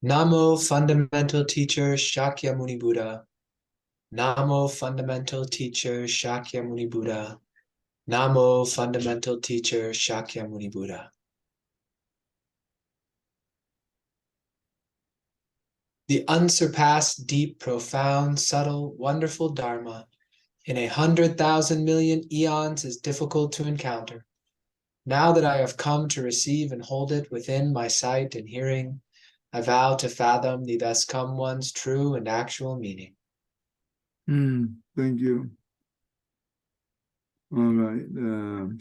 Namo fundamental teacher Shakyamuni Buddha. Namo fundamental teacher Shakyamuni Buddha. Namo fundamental teacher Shakyamuni Buddha. The unsurpassed, deep, profound, subtle, wonderful Dharma in 100,000 million eons is difficult to encounter. Now that I have come to receive and hold it within my sight and hearing, I vow to fathom the thus come one's true and actual meaning. Thank you. All right.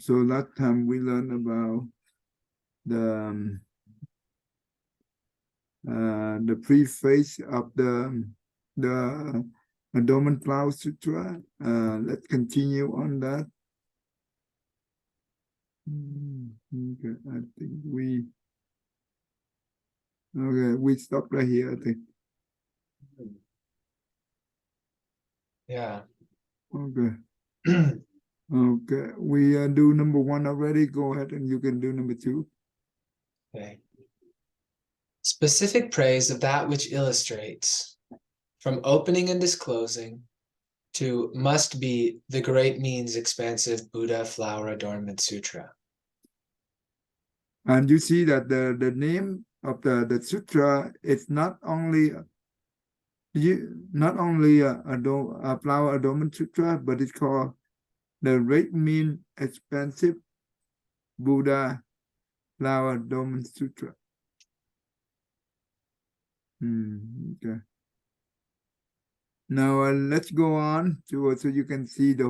So last time we learned about the preface of the Adornment Flower Sutra. Let's continue on that. Okay, I think we stop right here, I think. Yeah. Okay. Okay, we do number 1 already. Go ahead and you can do number 2. Okay. Specific praise of that which illustrates, from opening and disclosing to must be the great means expansive Buddha Flower Adornment Sutra. And you see that the name of the sutra is not only a Flower Adornment Sutra, but it's called the Great Mean Expansive Buddha Flower Adornment Sutra. Okay. Now let's go on to so you can see the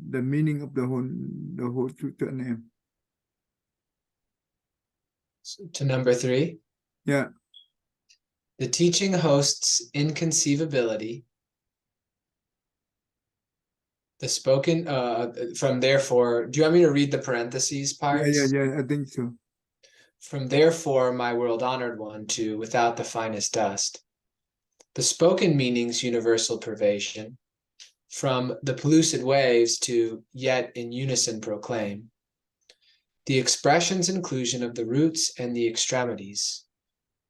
meaning of the whole sutra name. So, to number 3. Yeah. The teaching hosts inconceivability. The spoken from therefore. Do you want me to read the parentheses parts? Yeah. I think so. From therefore, my world honored one, to without the finest dust. The spoken meaning's universal pervasion. From the pellucid waves to yet in unison proclaim. The expression's inclusion of the roots and the extremities.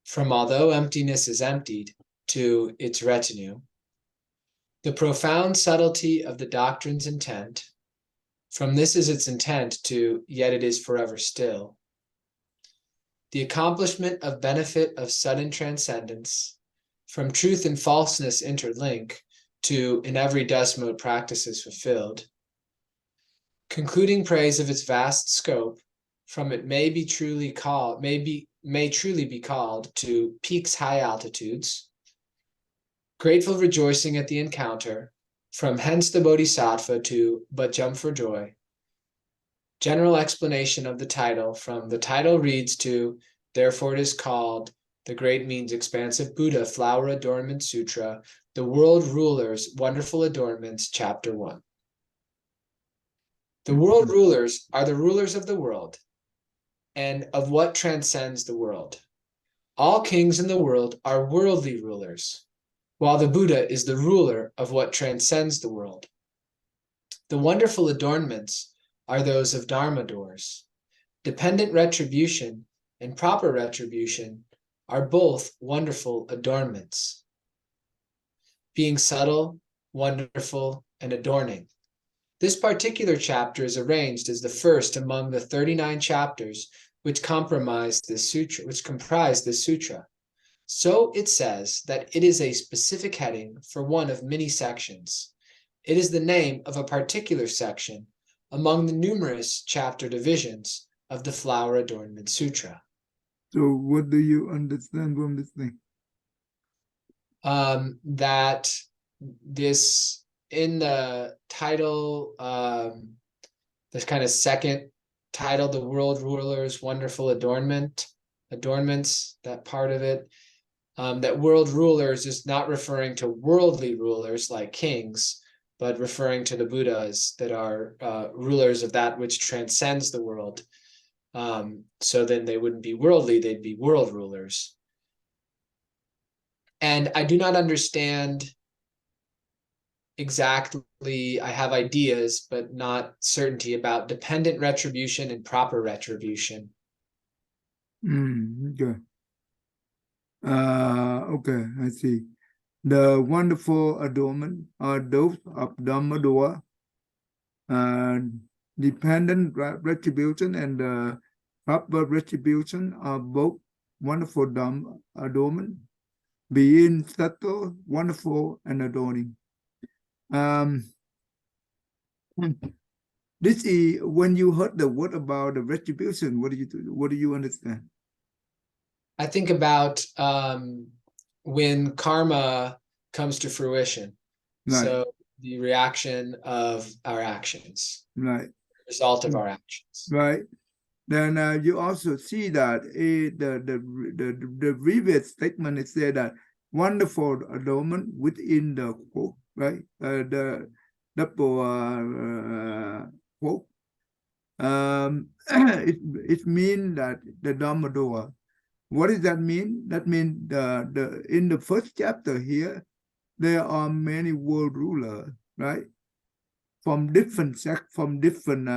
From although emptiness is emptied to its retinue. The profound subtlety of the doctrine's intent. From this is its intent to yet it is forever still. The accomplishment of benefit of sudden transcendence. From truth and falseness interlink to in every dust mode practices fulfilled. Concluding praise of its vast scope. From it may truly be called to peaks high altitudes. Grateful rejoicing at the encounter, from hence the Bodhisattva to but jump for joy. General explanation of the title, from the title reads to, therefore it is called, the Great Means Expansive Buddha Flower Adornment Sutra, the World Rulers' Wonderful Adornments, Chapter 1. The world rulers are the rulers of the world, and of what transcends the world. All kings in the world are worldly rulers, while the Buddha is the ruler of what transcends the world. The wonderful adornments are those of Dharma doors. Dependent retribution and proper retribution are both wonderful adornments. Being subtle, wonderful, and adorning. This particular chapter is arranged as the first among the 39 chapters which comprise this sutra. So it says that it is a specific heading for one of many sections. It is the name of a particular section among the numerous chapter divisions of the Flower Adornment Sutra. So what do you understand from this thing? That this, in the title, this kind of second title, the World Rulers' Wonderful Adornments, that part of it, that world rulers is not referring to worldly rulers like kings, but referring to the Buddhas that are rulers of that which transcends the world. So then they wouldn't be worldly, they'd be world rulers. And I do not understand exactly, I have ideas, but not certainty about dependent retribution and proper retribution. Okay. Okay, I see. The wonderful adornment are those of Dhammadora, dependent retribution and proper retribution are both wonderful adornment, being subtle, wonderful, and adoring. This is when you heard the word about the retribution. What do you understand? I think about when karma comes to fruition. Right, So the reaction of our actions, right, result of our actions. right. Then you also see that the previous statement is said that wonderful adornment within the quote, right? The double quote. It means that the Dhammadora. What does that mean? That means the in the first chapter here, there are many world rulers, right? From different sect, from different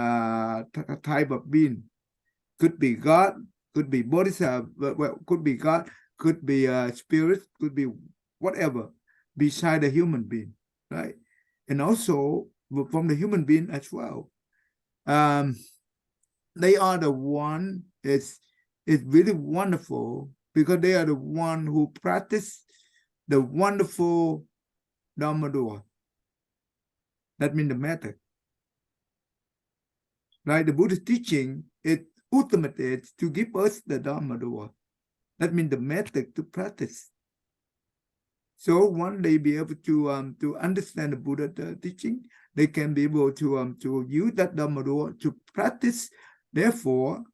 type of being. Could be God, could be Bodhisattva, well, could be God, could be spirit, could be whatever, beside the human being, right? And also from the human being as well. They are the one, it's really wonderful because they are the one who practice the wonderful Dhammadora. That means the method. Right? The Buddhist teaching, it ultimately is to give us the Dhammadora. That means the method to practice. So one they be able to understand the Buddha teaching, they can be able to use that Dhammadora to practice. Therefore,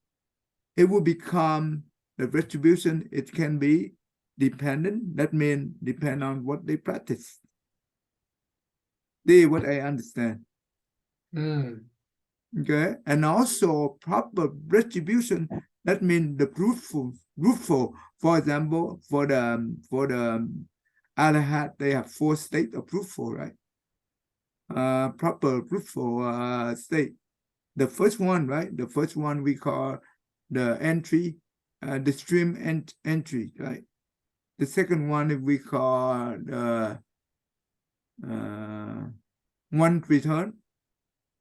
it will become the retribution. It can be dependent. That means depend on what they practice. This is what I understand. Okay, and also proper retribution. That means the fruitful. For example, for the Arahat, they have 4 states of fruitful, right? Proper fruitful state. The first one, right? The first one we call the entry, the stream entry, right? The second one we call the one return.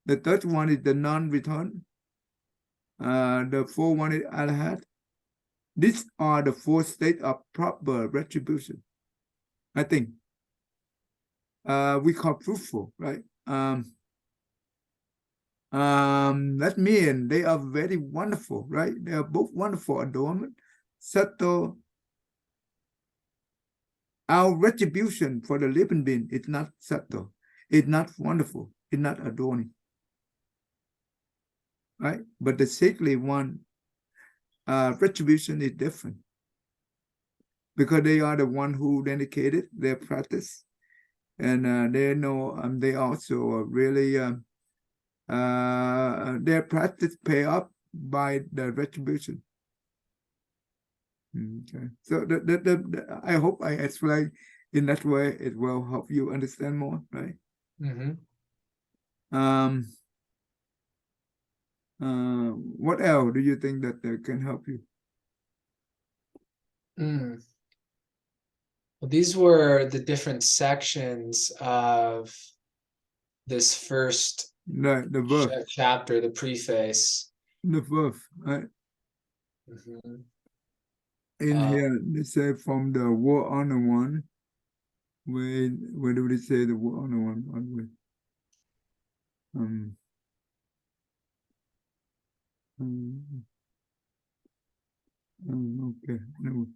The third one is the non-return. The fourth one is Arahat. These are the 4 states of proper retribution, I think. We call fruitful, right? That means they are very wonderful, right? They are both wonderful adornment, subtle. Our retribution for the living being is not subtle, it's not wonderful, it's not adorning, right? But the sacred one, retribution is different because they are the one who dedicated their practice, and they know they also really their practice pay up by the retribution. Okay, so I hope I explain in that way. It will help you understand more, right? What else do you think that can help you? Well, these were the different sections of this first The verse, chapter, the preface. the verse, right? In here, they say from the war on the one. Where do they say the war on the one? Okay. No.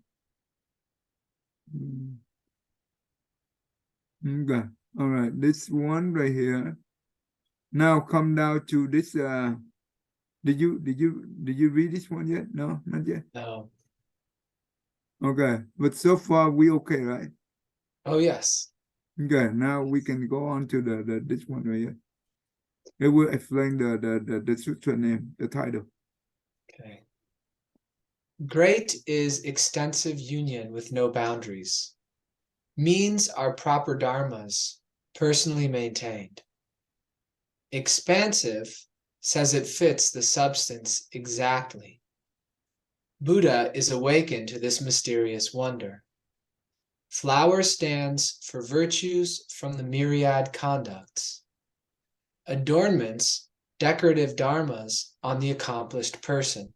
Okay. All right. This one right here. Now come down to this. Did you read this one yet? No, not yet. No. Okay, but so far we okay, right? Oh yes. Okay. Now we can go on to the this one right here. It will explain the sutra name, the title. Okay. Great is extensive union with no boundaries. Means are proper dharmas. personally maintained. Expansive says it fits the substance exactly. Buddha is awakened to this mysterious wonder. Flower stands for virtues from the myriad conducts. Adornments, decorative dharmas on the accomplished person.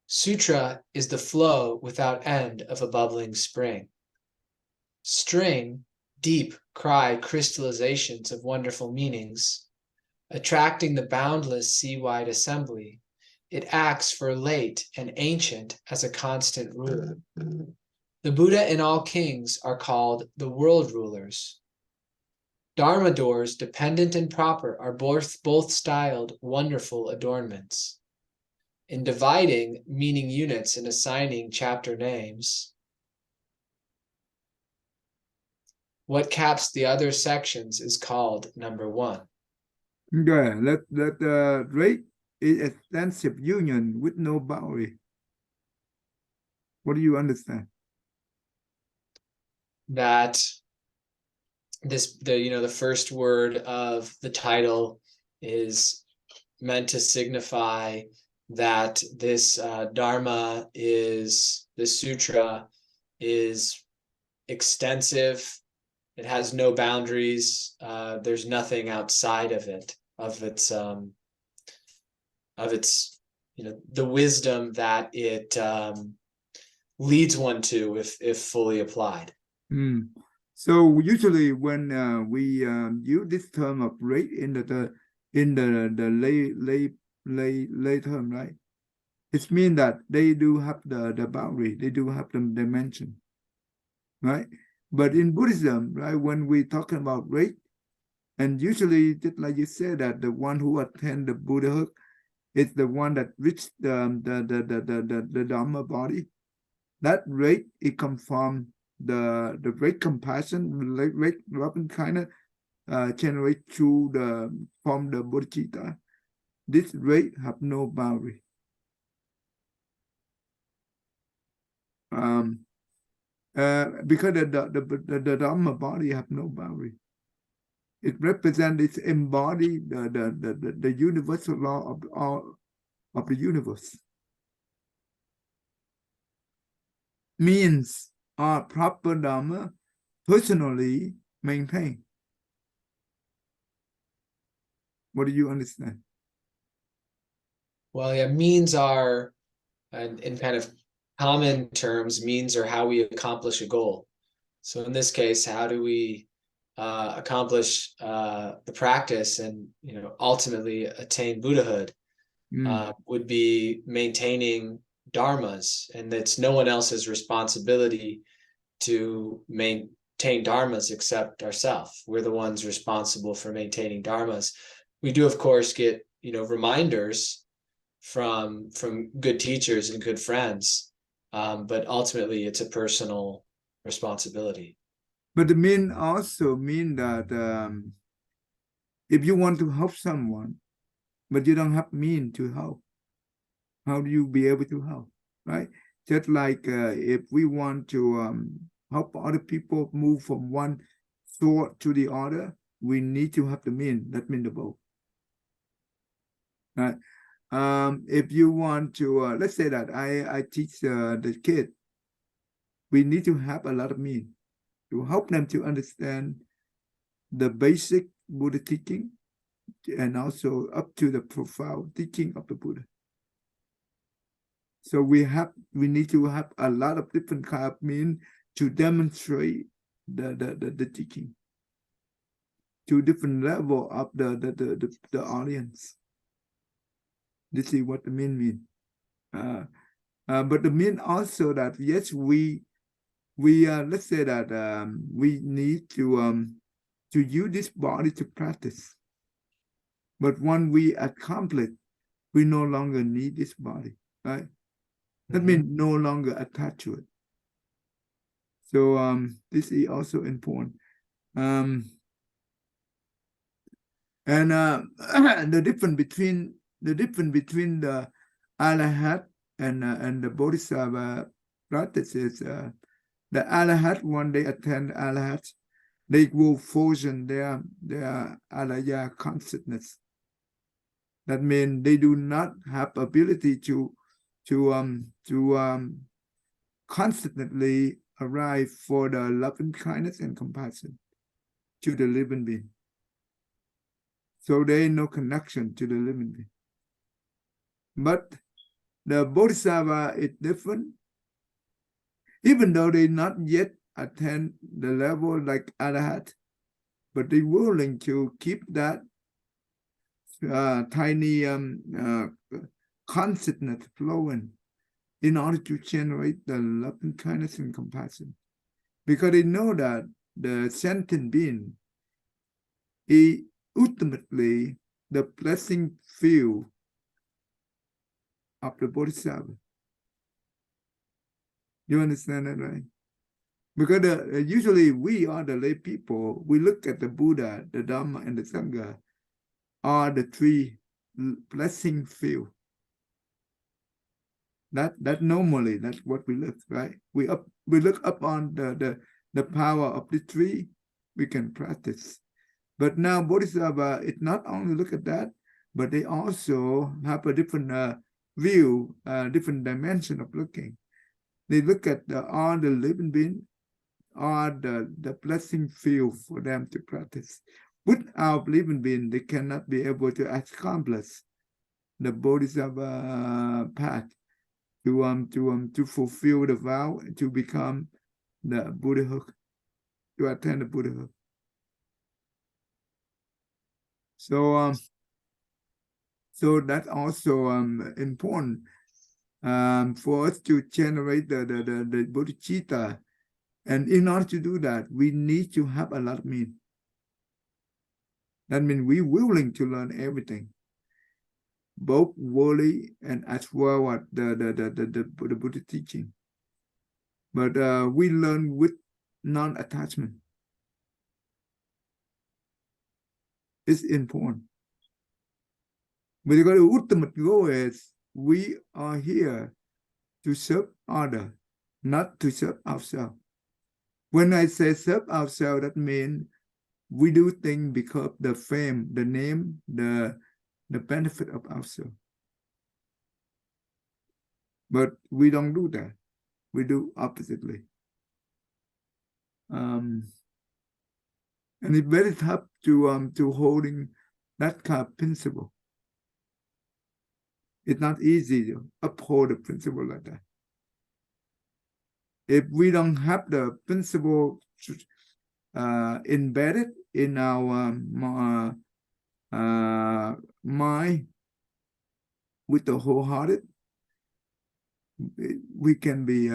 Sutra is the flow without end of a bubbling spring. String, deep cry crystallizations of wonderful meanings. Attracting the boundless sea-wide assembly, it acts for late and ancient as a constant rule. The Buddha and all kings are called the world rulers. Dharma doors, dependent and proper, are both styled wonderful adornments. In dividing meaning units and assigning chapter names, what caps the other sections is called number 1. Yeah, that rate is extensive union with no boundary. What do you understand? That the first word of the title is meant to signify that this Dharma is, this sutra is extensive. It has no boundaries. There's nothing outside of it, of its the wisdom that it leads one to if fully applied. So usually when we use this term of rate in the lay term, right? It means that they do have the boundary, they do have the dimension, right? But in Buddhism, right, when we talking about rate, and usually just like you said that the one who attend the Buddhahood is the one that reached the Dharma body. That rate, it comes from the great compassion, great loving kindness generate through from the bodhicitta. This rate have no boundary. Because the Dharma body have no boundary. It represents, it embody the universal law of the universe. Means are proper Dharma personally maintained. What do you understand? Well, yeah, means are, in kind of common terms, means are how we accomplish a goal. So in this case, how do we accomplish the practice and ultimately attain Buddhahood? Would be maintaining dharmas, and it's no one else's responsibility to maintain dharmas except ourselves. We're the ones responsible for maintaining dharmas. We do, of course, get reminders from good teachers and good friends, but ultimately it's a personal responsibility. But the mean also mean that if you want to help someone, but you don't have mean to help, how do you be able to help, right? Just like if we want to help other people move from one thought to the other, we need to have the mean. That means the both, right? If you want to, let's say that I teach the kid, we need to have a lot of mean to help them to understand the basic Buddha teaching and also up to the profound teaching of the Buddha. So we need to have a lot of different kind of means to demonstrate the teaching to different level of the audience. This is what the mean. But the mean also that yes, we let's say that we need to use this body to practice. But when we accomplish, we no longer need this body, right? That means no longer attached to it. So this is also important. And the difference between the Arahat and the Bodhisattva practices, the Arahat, when they attend Arahat, They will fusion their alaya consciousness. That means they do not have ability to constantly arrive for the loving kindness and compassion to the living being. So there is no connection to the living being. But the Bodhisattva is different. Even though they not yet attain the level like Arahat, but they willing to keep that tiny consciousness flowing in order to generate the loving kindness and compassion. Because they know that the sentient being is ultimately the blessing field of the Bodhisattva. You understand that, right? Because usually we are the lay people, we look at the Buddha, the Dharma, and the Sangha are the three blessing field. That normally that's what we look, right? We look up on the power of the three, we can practice. But now Bodhisattva, it not only look at that, but they also have a different view, different dimension of looking. They look at all the living beings are the blessing field for them to practice. Without living being, they cannot be able to accomplish the Bodhisattva path to fulfill the vow and to become the Buddhahood, to attain the Buddhahood. So so that's also important for us to generate the bodhicitta. And in order to do that, we need to have a lot of meaning. That means we're willing to learn everything, both worldly and as well as the Buddha teaching. But we learn with non-attachment. It's important. But the ultimate goal is we are here to serve others, not to serve ourselves. When I say serve ourselves, that means we do things because the fame, the name, the benefit of ourselves. But we don't do that. We do oppositely. And it's very tough to holding that kind of principle. It's not easy to uphold a principle like that. If we don't have the principle embedded in our mind with the wholehearted, we can be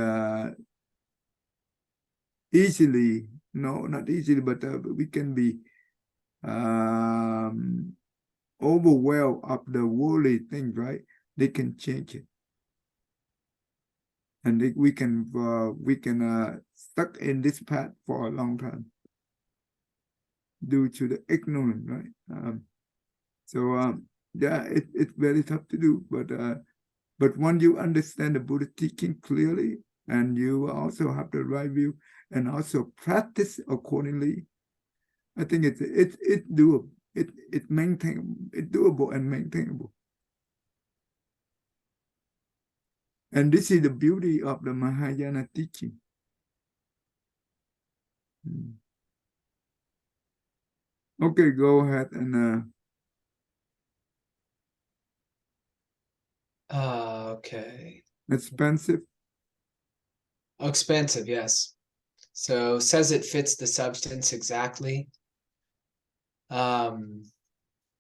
easily, no, not easily, but we can be overwhelmed of the worldly things, right? They can change it, and we can stuck in this path for a long time due to the ignorance, right? Yeah, it's very tough to do, but when you understand the Buddha teaching clearly, and you also have the right view, and also practice accordingly, I think it's doable. It's doable and maintainable. And this is the beauty of the Mahayana teaching. Okay, go ahead and okay. expensive. Oh, expansive, yes. So says it fits the substance exactly. And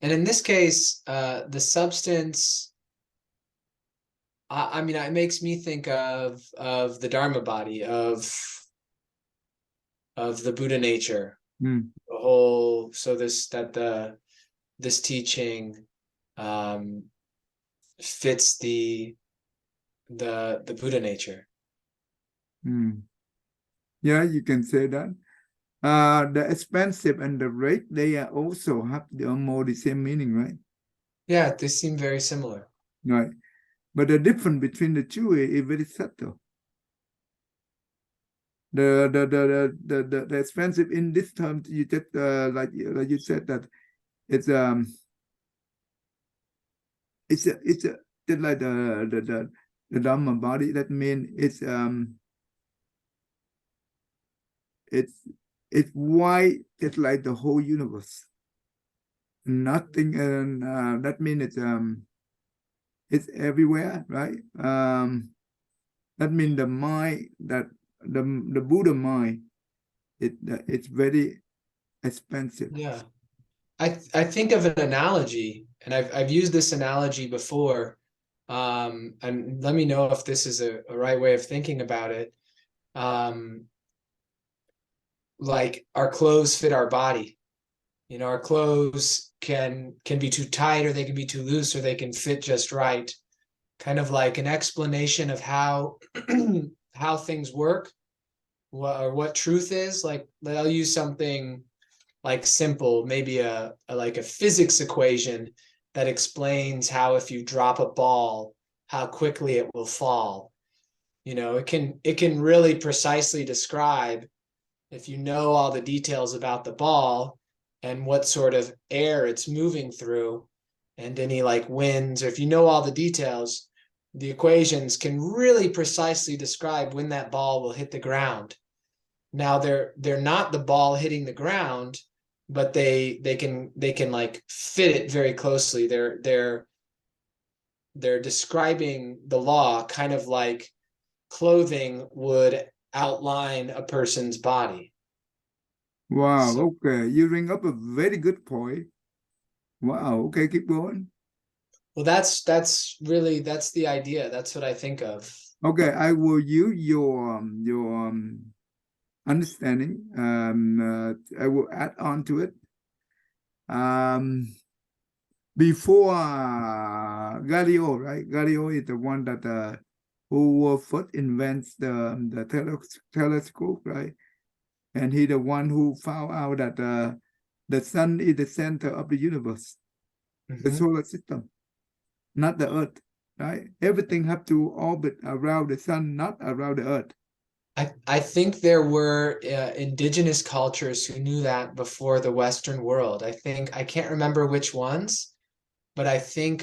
in this case, the substance, I mean, it makes me think of the Dharma body, of the Buddha nature. The whole, so this teaching fits the Buddha nature. Yeah, you can say that. The expensive and the rate, they are also have almost the same meaning, right? Yeah, they seem very similar. Right. But the difference between the two is very subtle. the expensive in this term, you just like you said that it's it's just like the Dhamma body. That means it's wide, just like the whole universe. Nothing, and that means it's everywhere, right? That means the mind, that the Buddha mind, it's very expensive. Yeah. I think of an analogy, and I've used this analogy before. And let me know if this is a right way of thinking about it. Um, like our clothes fit our body. You know, our clothes can be too tight, or they can be too loose, or they can fit just right. Kind of like an explanation of how how things work, or what truth is. Like I'll use something like simple, maybe a like a physics equation that explains how if you drop a ball, how quickly it will fall. You know, it can really precisely describe, if you know all the details about the ball and what sort of air it's moving through and any like winds, or if you know all the details, the equations can really precisely describe when that ball will hit the ground. Now they're not the ball hitting the ground, but they can like fit it very closely. They're describing the law kind of like clothing would outline a person's body. Wow, So, okay. You bring up a very good point. Wow, okay, keep going. well, that's the idea. That's what I think of. Okay, I will use your understanding. I will add on to it. Before Galileo, right? Galileo is the one that who first invents the telescope, right? And he the one who found out that the sun is the center of the universe, the Mhm. solar system, not the earth, right? Everything have to orbit around the sun, not around the earth. I think there were indigenous cultures who knew that before the Western world. I can't remember which ones, but I think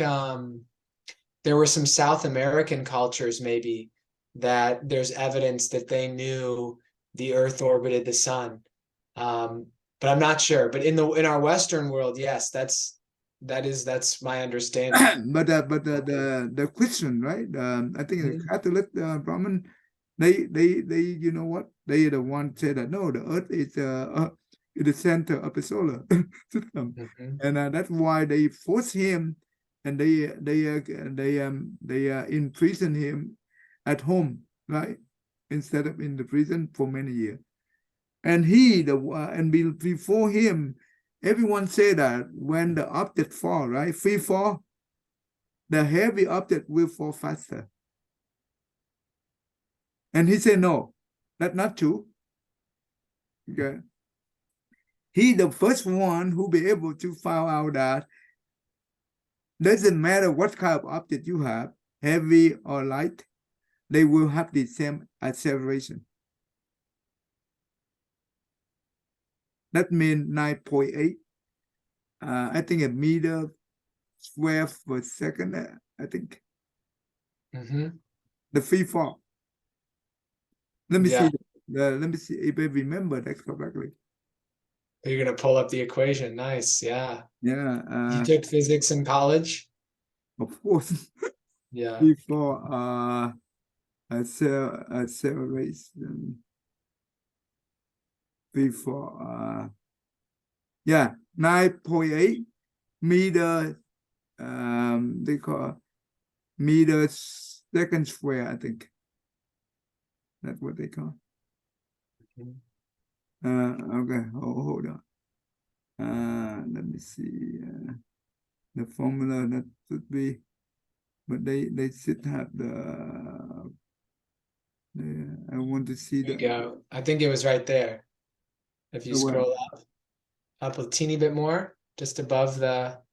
there were some South American cultures maybe that there's evidence that they knew the Earth orbited the sun. But I'm not sure. But in our Western world, yes, that's my understanding. But the Christian, right? I think the Mhm. Catholic, Brahmin, they you know what? They are the one say that no, the Earth is the center of the solar system, Mhm. and that's why they force him, and they imprison him at home, right? Instead of in the prison for many years. And before him, everyone say that when the object fall, right, free fall, the heavy object will fall faster. And he said, no, that's not true. Okay. He the first one who be able to find out that doesn't matter what kind of object you have, heavy or light, they will have the same acceleration. That means 9.8. I think a meter square per second. I think Mhm. the free fall. Let me Yeah, see. Let me see if I remember that correctly. you're gonna pull up the equation. Nice. Yeah. Yeah, You took physics in college? of course. Yeah. Before acceleration before yeah, 9.8 meter, they call meters second square, I think. That's what they call. Mhm. Okay, hold on. Let me see. The formula that should be, but they should have I want to see There you the go. I think it was right there. If you where. scroll up a teeny bit more, just above there,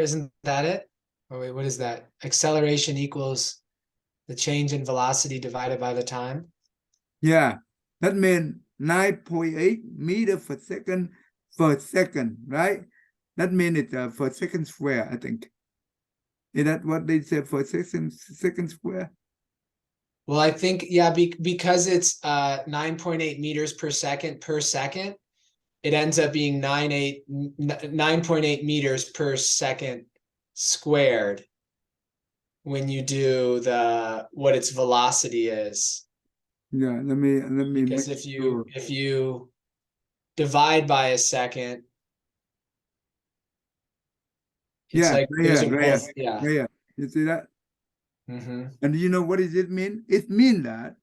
isn't that it? Or wait, what is that? Acceleration equals the change in velocity divided by the time. Yeah, that means 9.8 meter per second, right? That means it's per second square, I think. Is that what they say for second square? Well, I think, yeah, because it's 9.8 meters per second, it ends up being 9.8 meters per second squared when you do what its velocity is. Yeah, let me Because make sure. if you divide by a second, it's Yeah, like right those here, are right here, both, yeah. right here. You see that? Mm-hmm. And you know what does it mean? It mean that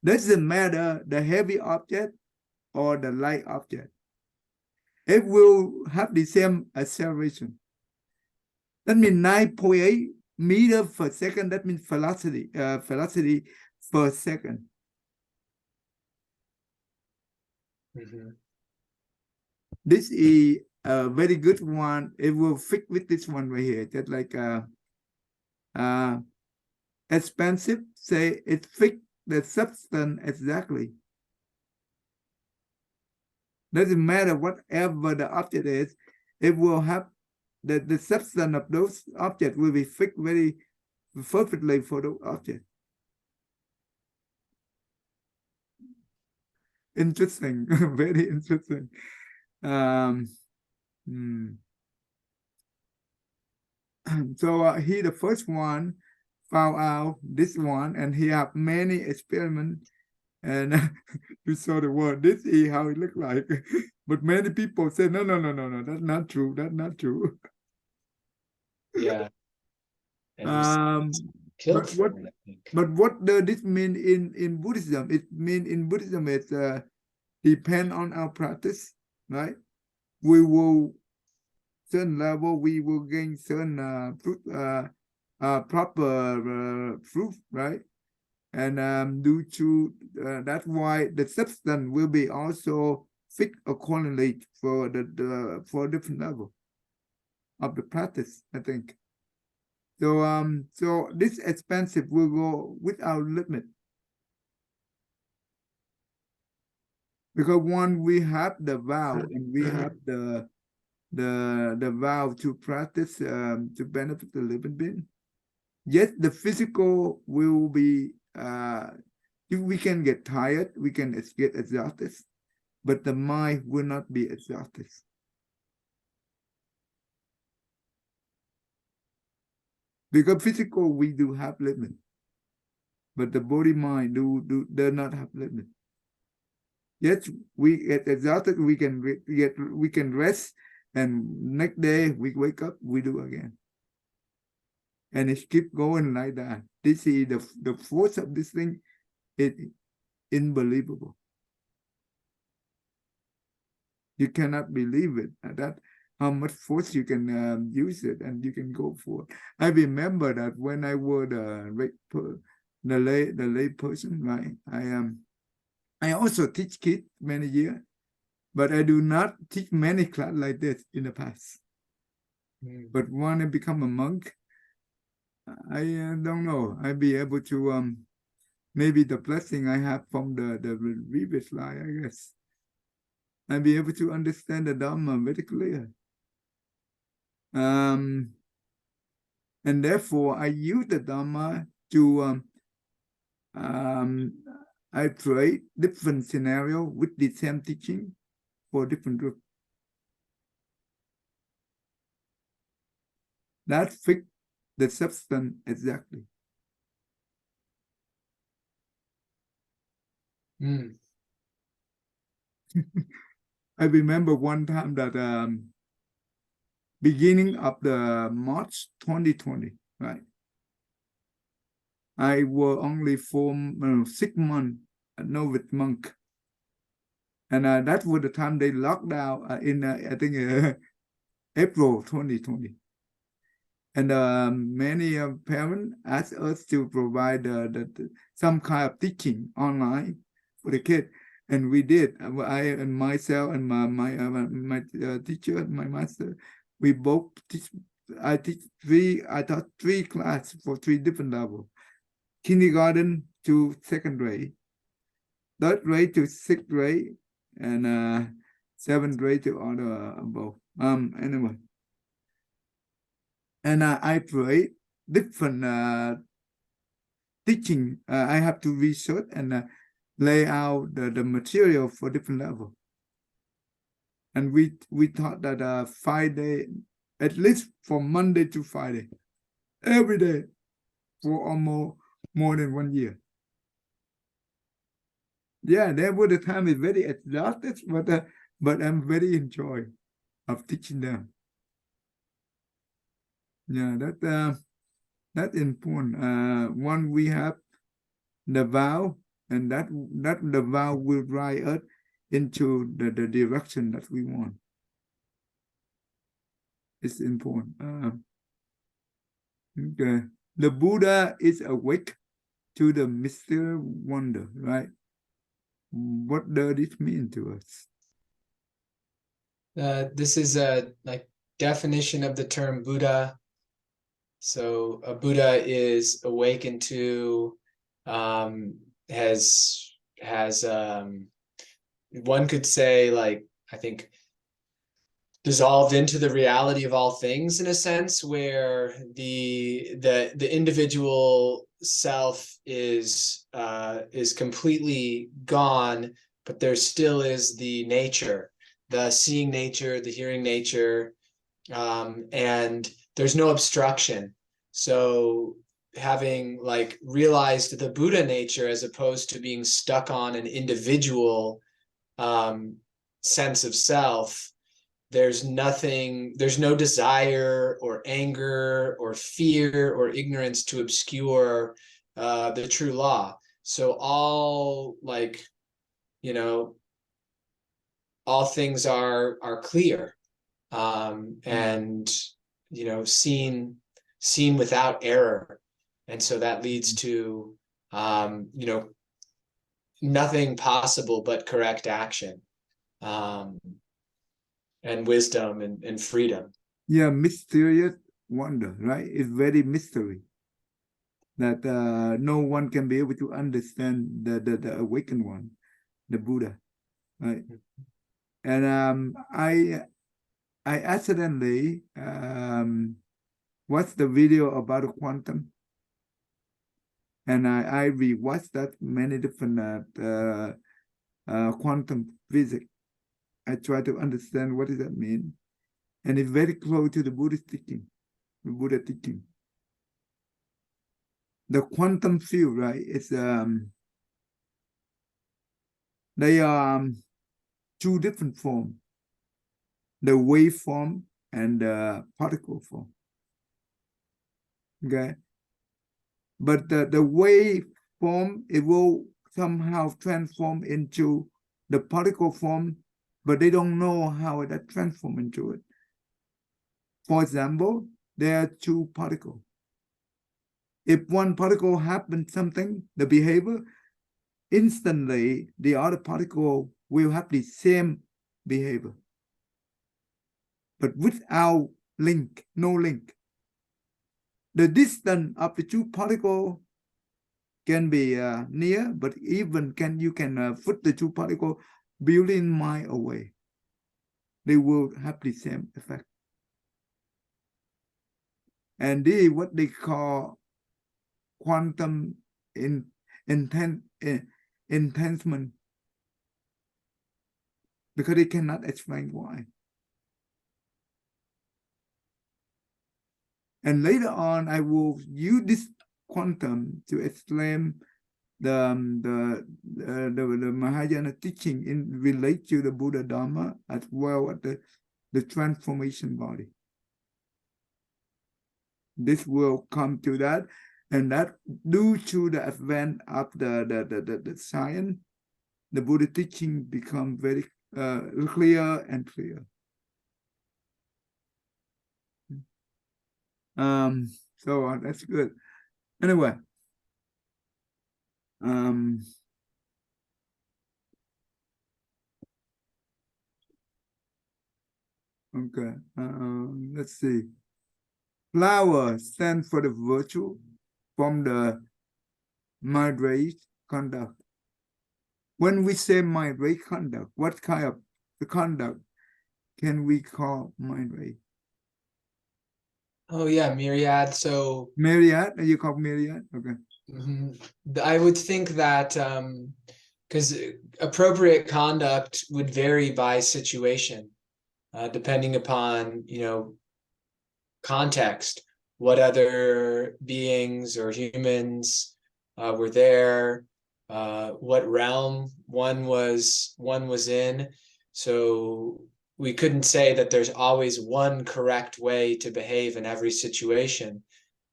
doesn't matter the heavy object or the light object. It will have the same acceleration. That means 9.8 meter per second. That means velocity per second. Mm-hmm. This is a very good one. It will fit with this one right here. Just like expensive, say it fit the substance exactly. Doesn't matter whatever the object is, it will have the substance of those objects will be fit very perfectly for the object. Interesting, very interesting. Um, So he, the first one, found out this one, and he had many experiments, and you saw the word. This is how it looked like. But many people say, no, that's not true. That's not true. Yeah. And he's Um, killed but for what it, I think. but what does this mean in Buddhism? It means in Buddhism it's depend on our practice, right? We will certain level we will gain certain proper fruit, right? And due to that's why the substance will be also fit accordingly for the for different level of the practice, I think. So this expensive will go without limit. Because one we have the vow and we have the vow to practice to benefit the living being. Yes, the physical will be if we can get tired, we can get exhausted, but the mind will not be exhausted. Because physical we do have limit, but the body mind do not have limit. Yes, we get exhausted, we can rest, and next day we wake up, we do again. And it keep going like that. This is the force of this thing is unbelievable. You cannot believe it. That how much force you can use it and you can go for. I remember that when I was the lay person, right? I also teach kids many years, but I do not teach many class like this in the past. But when I become a monk, I don't know. I'll be able to maybe the blessing I have from the previous life, I guess. I'll be able to understand the Dharma very clear. And therefore I use the Dharma to I pray different scenario with the same teaching for different group. That fit the substance exactly. I remember one time that beginning of the March 2020, right? I was only for 6 months a novice monk. And that was the time they locked down in, I think, April 2020. And many parents asked us to provide some kind of teaching online for the kid. And we did. I and myself and my teacher, my master, we both teach. I taught 3 classes for 3 different levels. kindergarten to second grade, third grade to sixth grade, and seventh grade to other above. Anyway, and I pray different teaching. I have to research and lay out the material for different level. And we thought that 5 days, at least from Monday to Friday, every day for almost more than 1 year. Yeah, that was the time is very exhausted, but I'm very enjoy of teaching them. Yeah, that's important. One, we have the vow, and that the vow will drive us into the direction that we want. It's important. Okay. The Buddha is awake to the mystery wonder, right? What does it mean to us? This is a like definition of the term Buddha. So a Buddha is awakened to, has one could say, like, I think, dissolved into the reality of all things, in a sense, where the individual self is completely gone, but there still is the nature, the seeing nature, the hearing nature, and there's no obstruction. So having like realized the Buddha nature, as opposed to being stuck on an individual sense of self, there's no desire or anger or fear or ignorance to obscure the true law. So all, like, all things are clear, and seen without error. And so that leads to nothing possible but correct action, and wisdom and freedom. Yeah, mysterious wonder, right? It's very mystery that no one can be able to understand the awakened one, the Buddha, right? And I accidentally watched the video about quantum, and I rewatched that many different quantum physics. I try to understand what does that mean, and it's very close to the Buddhist teaching, the Buddha teaching. The quantum field, right? It's they are two different forms: the wave form and the particle form. Okay, but the wave form, it will somehow transform into the particle form, but they don't know how that transform into it. For example, there are two particles. If one particle happens something, the behavior, instantly the other particle will have the same behavior, but without link, no link. The distance of the two particles can be near, but even you can put the two particles billion miles away. They will have the same effect. And this is what they call quantum enhancement, because they cannot explain why. And later on, I will use this quantum to explain the Mahayana teaching in relate to the Buddha Dharma, as well as the transformation body. This will come to that, and that due to the advent of the science, the Buddha teaching become very clear and clear. So that's good. Anyway, okay. Let's see. Flower stands for the virtue from the moderate conduct. When we say moderate conduct, what kind of the conduct can we call moderate? Oh yeah, myriad. So Myriad? You call myriad? Okay. I would think that because appropriate conduct would vary by situation, depending upon, context, what other beings or humans were there, what realm one was in. So we couldn't say that there's always one correct way to behave in every situation,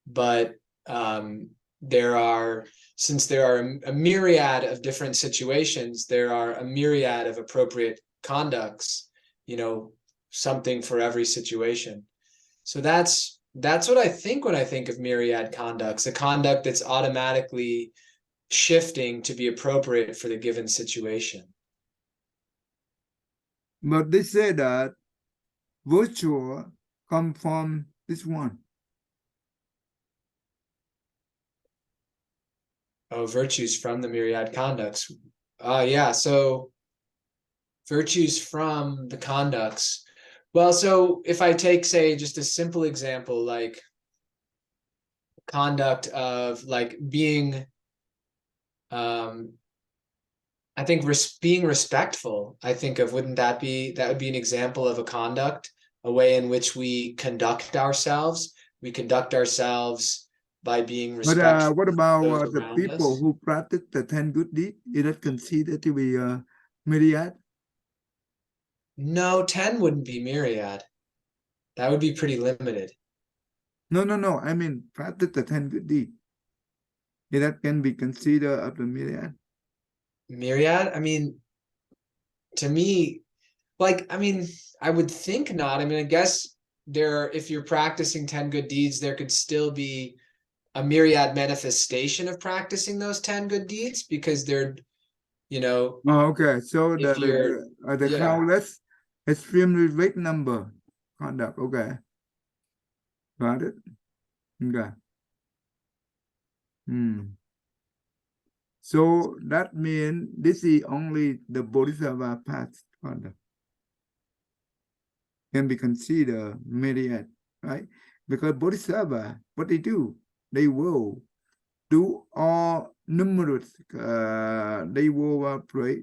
but since there are a myriad of different situations, there are a myriad of appropriate conducts, something for every situation. So that's what I think when I think of myriad conducts, a conduct that's automatically shifting to be appropriate for the given situation. But they say that virtue come from this one. Oh, virtues from the myriad conducts. Yeah, so virtues from the conducts. Well, so if I take, say, just a simple example, like conduct of like being, I think being respectful, I think of, that would be an example of a conduct, a way in which we conduct ourselves. We conduct ourselves by being But respectful what to those about the around people us. who practice the 10 good deeds? Is that considered to be myriad? No, 10 wouldn't be myriad. That would be pretty limited. No. I mean, practice the 10 good deeds. That can be considered of the myriad. Myriad? I mean, to me, I would think not. I mean, I guess if you're practicing 10 good deeds, there could still be a myriad manifestation of practicing those 10 good deeds, because they're, Oh, okay. So if you're, the yeah. countless, extremely great number conduct. Okay. Got it. Okay. So that means this is only the Bodhisattva path conduct can be considered myriad, right? Because Bodhisattva, what they do, they will do all numerous, they will pray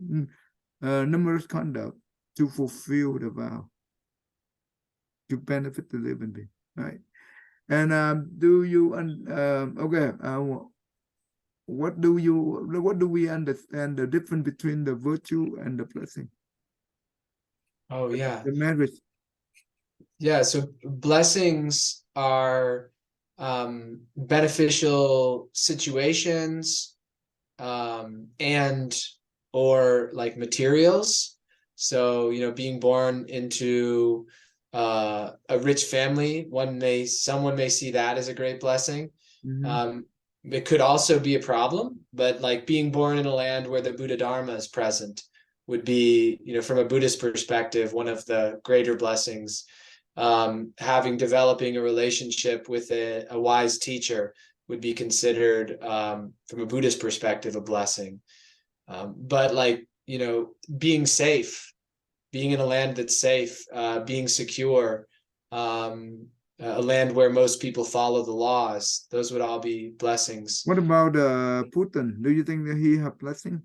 numerous conduct to fulfill the vow, to benefit the living being, right? And do you okay? What do we understand the difference between the virtue and the blessing? Oh yeah. The marriage. Yeah, so blessings are beneficial situations, and or like materials. So, being born into a rich family, someone may see that as a great blessing. Um, it could also be a problem, but like being born in a land where the Buddha Dharma is present would be, from a Buddhist perspective, one of the greater blessings. Developing a relationship with a wise teacher would be considered, from a Buddhist perspective, a blessing. But like, being safe, being in a land that's safe, being secure, a land where most people follow the laws, those would all be blessings. What about Putin? Do you think that he have blessing?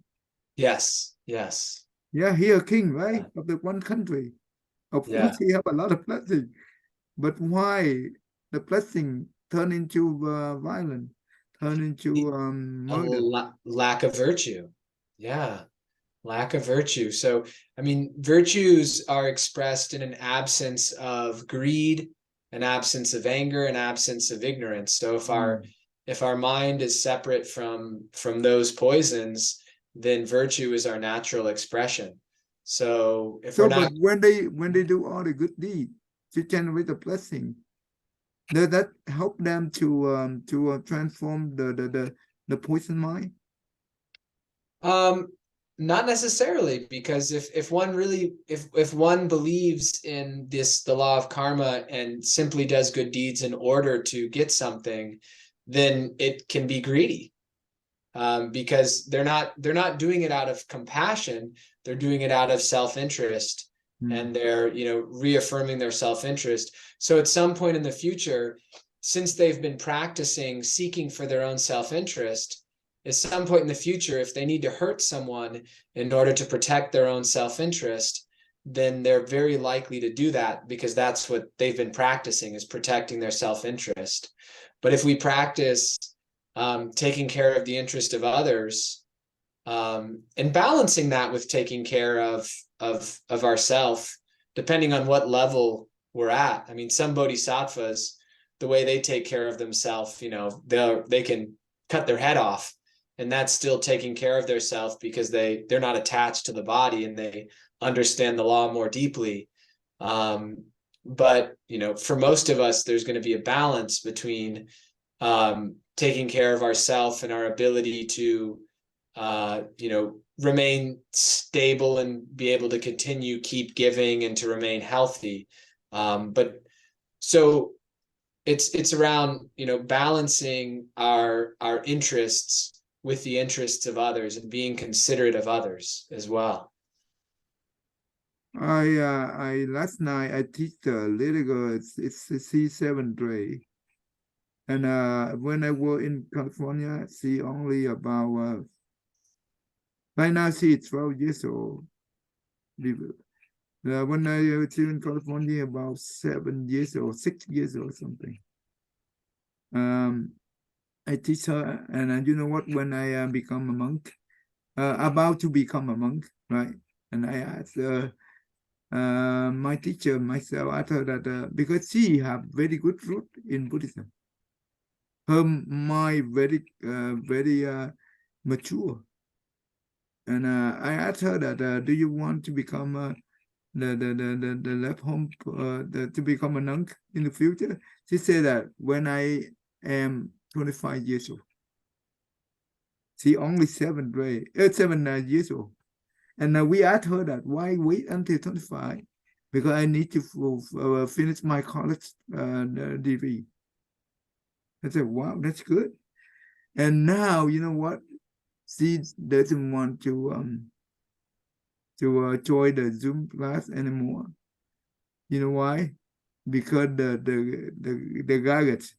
Yes, yes. Yeah, he a king, right? Of the one country. Of Yeah. course, he have a lot of blessing. But why the blessing turn into violence, turn into murder? Lack of virtue. Yeah. Lack of virtue. So, I mean, virtues are expressed in an absence of greed, an absence of anger, an absence of ignorance. So if our mind is separate from those poisons, then virtue is our natural expression. So if we're So, but not, when they do all the good deeds to generate the blessing, does that help them to transform the poison mind? um, not necessarily, because if one really, if one believes in the law of karma, and simply does good deeds in order to get something, then it can be greedy. because they're not doing it out of compassion. They're doing it out of self-interest, and they're reaffirming their self-interest. So at some point in the future, since they've been practicing seeking for their own self-interest, at some point in the future, if they need to hurt someone in order to protect their own self-interest, then they're very likely to do that, because that's what they've been practicing, is protecting their self-interest. But if we practice taking care of the interest of others, and balancing that with taking care of ourself, depending on what level we're at. I mean, some bodhisattvas, the way they take care of themselves, they can cut their head off, and that's still taking care of their self, because they're not attached to the body and they understand the law more deeply. But for most of us, there's going to be a balance between taking care of ourself and our ability to remain stable and be able to keep giving and to remain healthy. But so it's around balancing our interests with the interests of others and being considerate of others as well. I last night I teach a little girl. It's C7 grade. And when I was in California, she only about by now she's 12 years old. When I was in California, about 7 years old, 6 years old, something. I teach her, and you know what? When I become a monk, about to become a monk, right? And I asked my teacher, myself, I told her that because she have very good root in Buddhism. Her mind very mature, and I asked her that do you want to become the left home to become a monk in the future? She said that when I am 25 years old. She only 7 years old, and we asked her that why wait until 25? Because I need to finish my college degree. I said, wow, that's good. And now, you know what? She doesn't want to join the Zoom class anymore. You know why? Because the gadgets,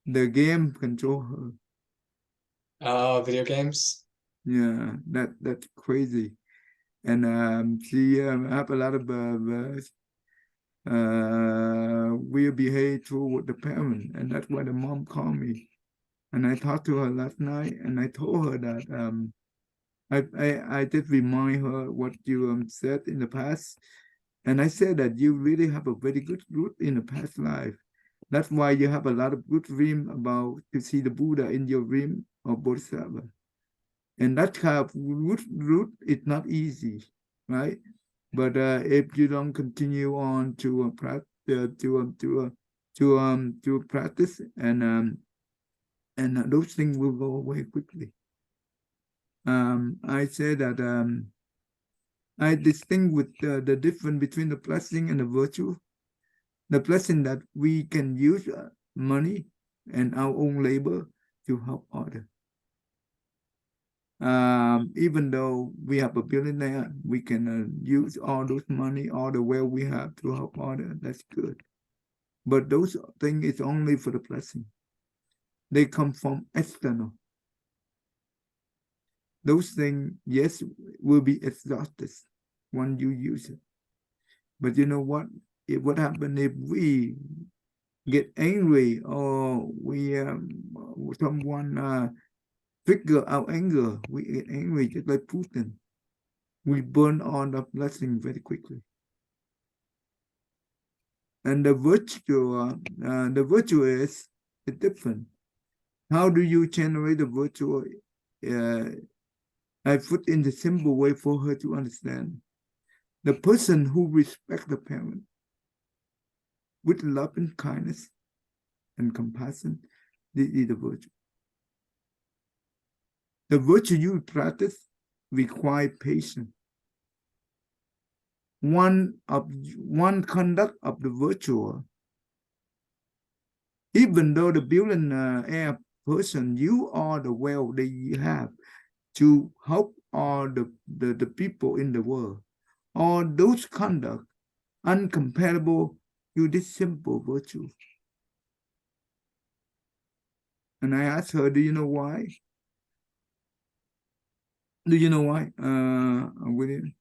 the game control her. Oh, video games. Yeah, that's crazy. And she have a lot of weird behavior toward the parent, and that's why the mom called me. And I talked to her last night, and I told her that I did remind her what you said in the past, and I said that you really have a very good root in the past life. That's why you have a lot of good dream about to see the Buddha in your dream or Bodhisattva. And that kind of root is not easy, right? But if you don't continue on to practice, and those things will go away quickly. I say that I distinguish the difference between the blessing and the virtue. The blessing that we can use money and our own labor to help others. Even though we have a billionaire, we can use all those money, all the wealth we have to help others. That's good. But those things is only for the blessing. They come from external. Those things, yes, will be exhausted when you use it. But you know what? What happens if we get angry, or we someone trigger our anger? We get angry just like Putin. We burn all the blessing very quickly. And the virtue is different. How do you generate the virtue? I put in the simple way for her to understand. The person who respects the parent with love and kindness and compassion, this is the virtue. The virtue you practice requires patience. One conduct of the virtue, even though the billionaire person, you are the well that you have to help all the people in the world. All those conduct uncomparable to this simple virtue. And I asked her, do you know why? Do you know why, William?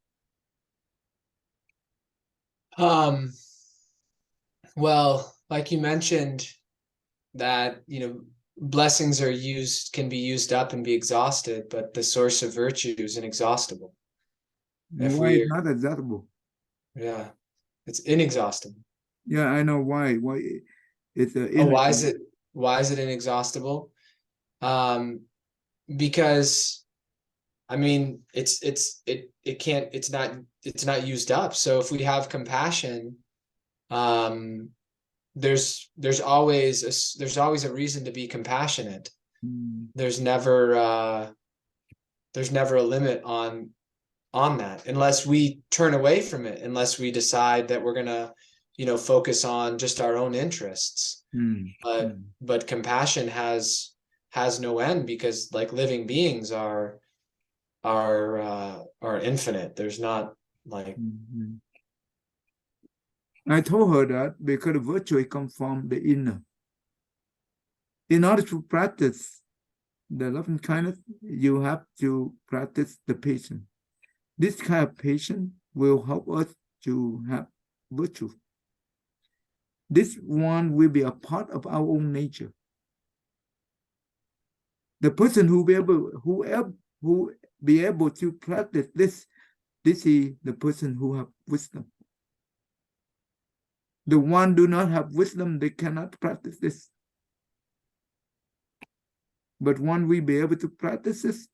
Well, like you mentioned, that blessings can be used up and be exhausted, but the source of virtue is inexhaustible. If Why it's we not acceptable? Yeah, it's inexhaustible. Yeah, I know why. Why it's Oh, why is it inexhaustible? Because I mean, it can't, it's not used up. So if we have compassion, um, there's always a reason to be compassionate. There's never a limit on that, unless we turn away from it, unless we decide that we're gonna, focus on just our own interests. But compassion has no end, because like living beings are infinite. There's not like I told her that because the virtue comes from the inner. In order to practice the loving kindness, you have to practice the patience. This kind of patience will help us to have virtue. This one will be a part of our own nature. The person who be able to practice this is the person who have wisdom. The one do not have wisdom, they cannot practice this. But when we be able to practice this,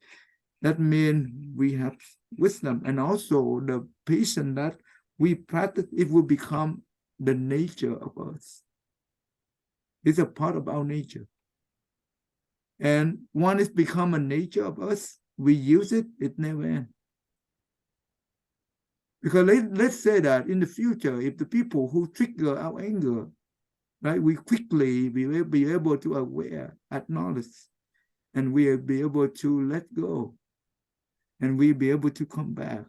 that means we have wisdom, and also the patience that we practice, it will become the nature of us. It's a part of our nature. And when it's become a nature of us, we use it, it never ends. Because let's say that in the future, if the people who trigger our anger, right, we quickly will be able to aware, acknowledge, and we'll be able to let go, and we'll be able to come back.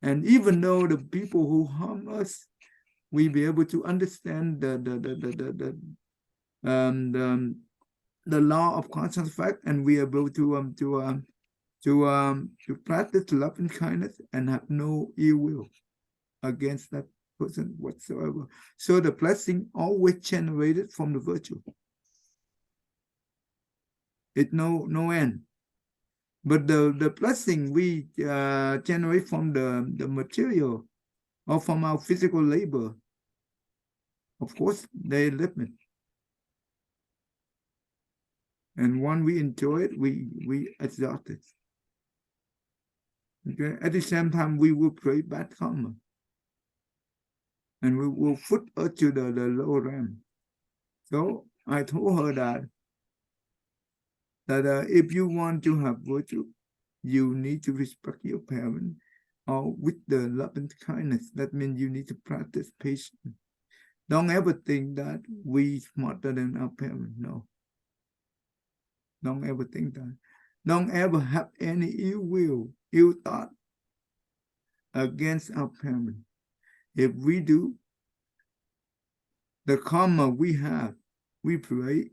And even though the people who harm us, we'll be able to understand the law of cause and effect, and we are able to practice love and kindness and have no ill will against that person whatsoever. So the blessing always generated from the virtue. It no end. But the blessing we generate from the material or from our physical labor, of course, they limit. And when we enjoy it, we exalt it. Okay. At the same time, we will create bad karma, and we will put us to the lower realm. So I told her that if you want to have virtue, you need to respect your parent, or with the love and kindness. That means you need to practice patience. Don't ever think that we smarter than our parents. No. Don't ever think that. Don't ever have any ill will, ill thought against our parents. If we do, the karma we have, we pray,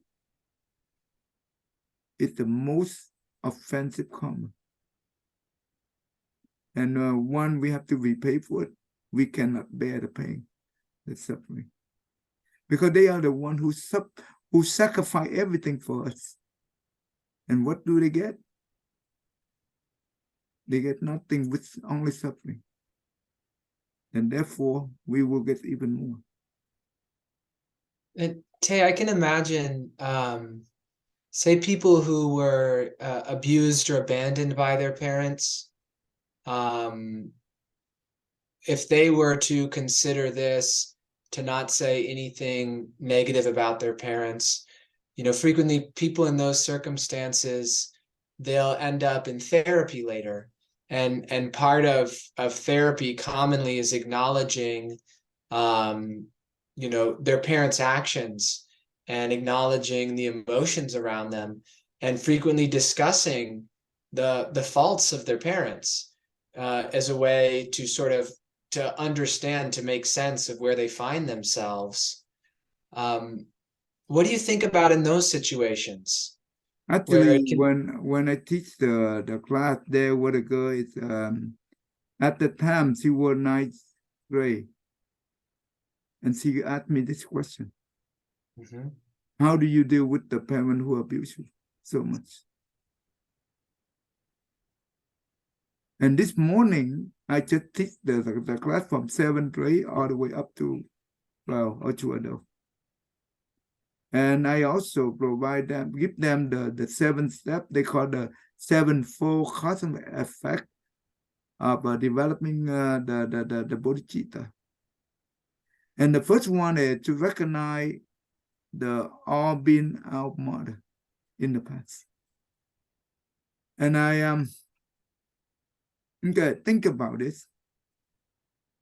is the most offensive karma. And one we have to repay for it, we cannot bear the pain, the suffering. Because they are the one who sacrifice everything for us. And what do they get? They get nothing with only suffering. And therefore, we will get even more. And Tay, I can imagine, say people who were abused or abandoned by their parents, if they were to consider this, to not say anything negative about their parents, frequently people in those circumstances, they'll end up in therapy later. And part of therapy commonly is acknowledging, their parents' actions and acknowledging the emotions around them, and frequently discussing the faults of their parents as a way to sort of to understand, to make sense of where they find themselves. What do you think about in those situations where Actually, it can? when I teach the class, there was a girl is at the time she was ninth grade, and she asked me this question: Mhm. how do you deal with the parent who abuse you so much? And this morning, I just teach the class from seventh grade all the way up to or to adult. And I also provide them, give them the 7 step, they call the 7-fold cosmic effect of developing the bodhicitta. And the first one is to recognize the all being out mother in the past. And I okay, think about this.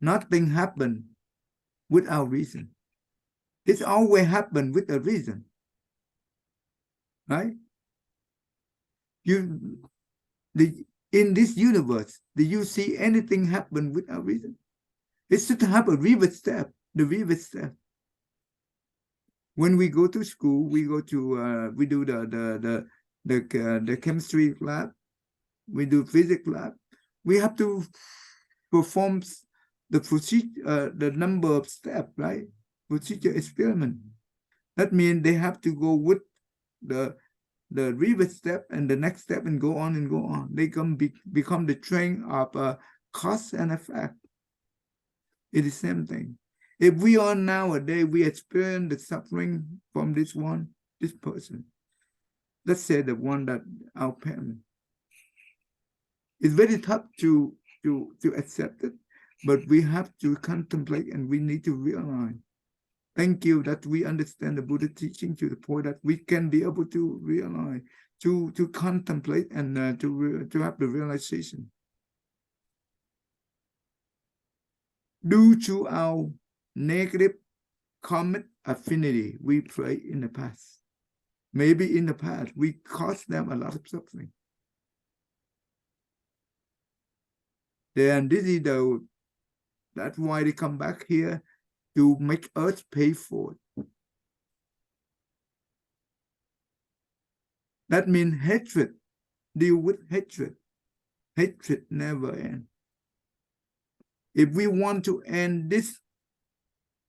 Nothing happened without reason. It's always happened with a reason, right? You in this universe, do you see anything happen without reason? It should have a reverse step. The reverse step. When we go to school, we go to we do the chemistry lab, we do physics lab. We have to perform the procedure, the number of steps, right? Procedure experiment. That means they have to go with the reverse step and the next step and go on and go on. They become the train of cause and effect. It is the same thing. If we are nowadays, we experience the suffering from this person. Let's say the one that our parent. It's very tough to accept it, but we have to contemplate and we need to realize. Thank you that we understand the Buddha teaching to the point that we can be able to realize, to contemplate and to have the realization. Due to our negative karmic affinity we play in the past. Maybe in the past we caused them a lot of suffering. Then this is that's why they come back here to make us pay for it. That means hatred. Deal with hatred. Hatred never ends. If we want to end this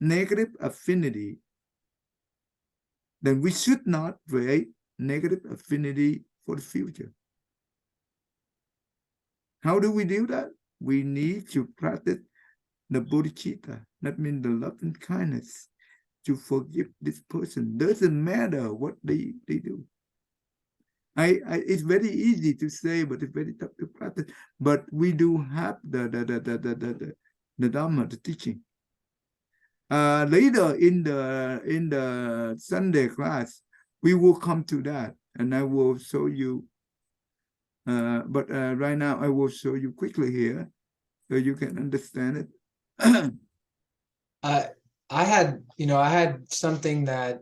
negative affinity, then we should not create negative affinity for the future. How do we do that? We need to practice the bodhicitta. That means the love and kindness to forgive this person. Doesn't matter what they do. It's very easy to say, but it's very tough to practice. But we do have the Dharma, the teaching. Later in the Sunday class, we will come to that, and I will show you. But right now, I will show you quickly here, so you can understand it. I had something that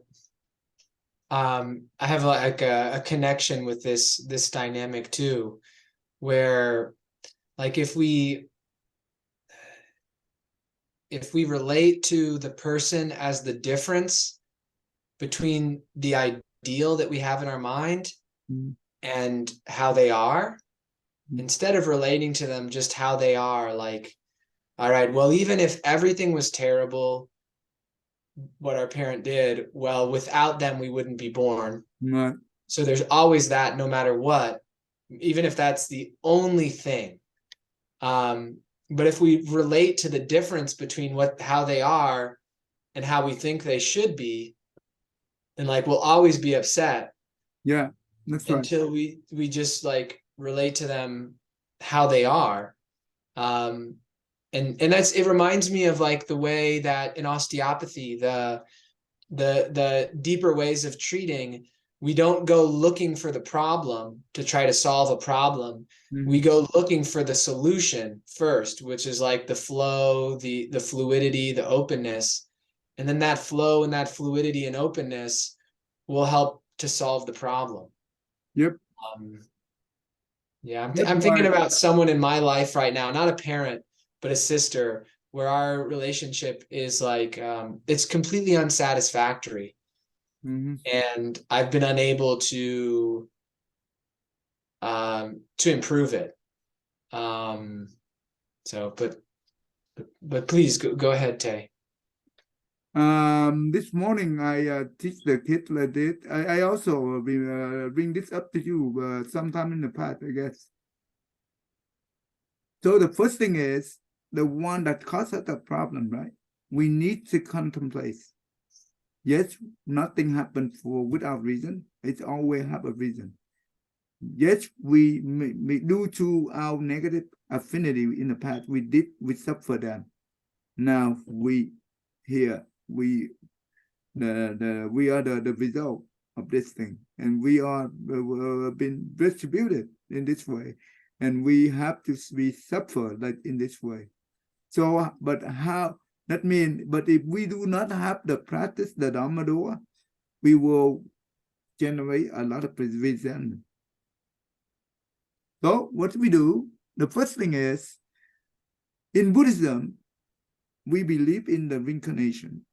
I have like a connection with this dynamic too, where like if we relate to the person as the difference between the ideal that we have in our mind and how they are, instead of relating to them just how they are, like, all right, well, even if everything was terrible, what our parent did, well, without them, we wouldn't be born. Right. So there's always that, no matter what, even if that's the only thing. But if we relate to the difference between how they are and how we think they should be, then like we'll always be upset. Yeah, that's right. Until we just like relate to them how they are. And it reminds me of like the way that in osteopathy, the deeper ways of treating, we don't go looking for the problem to try to solve a problem. We go looking for the solution first, which is like the flow, the fluidity, the openness. And then that flow and that fluidity and openness will help to solve the problem. Yep. Yeah, That's I'm thinking why. about someone in my life right now, not a parent, but a sister, where our relationship is like it's completely unsatisfactory, Mhm. and I've been unable to improve it. Um, so, but please go ahead, Tay. This morning I teach the kids like this. I also bring this up to you sometime in the past, I guess. So the first thing is the one that causes the problem, right? We need to contemplate. Yes, nothing happens for without reason. It always have a reason. Yes, we due to our negative affinity in the past, we suffer them. Now we here we are the result of this thing, and we are been distributed in this way, and we have to be suffer like in this way. So, but how that mean? But if we do not have the practice, the Dhamma, we will generate a lot of resentment. So, what we do? The first thing is in Buddhism, we believe in the reincarnation.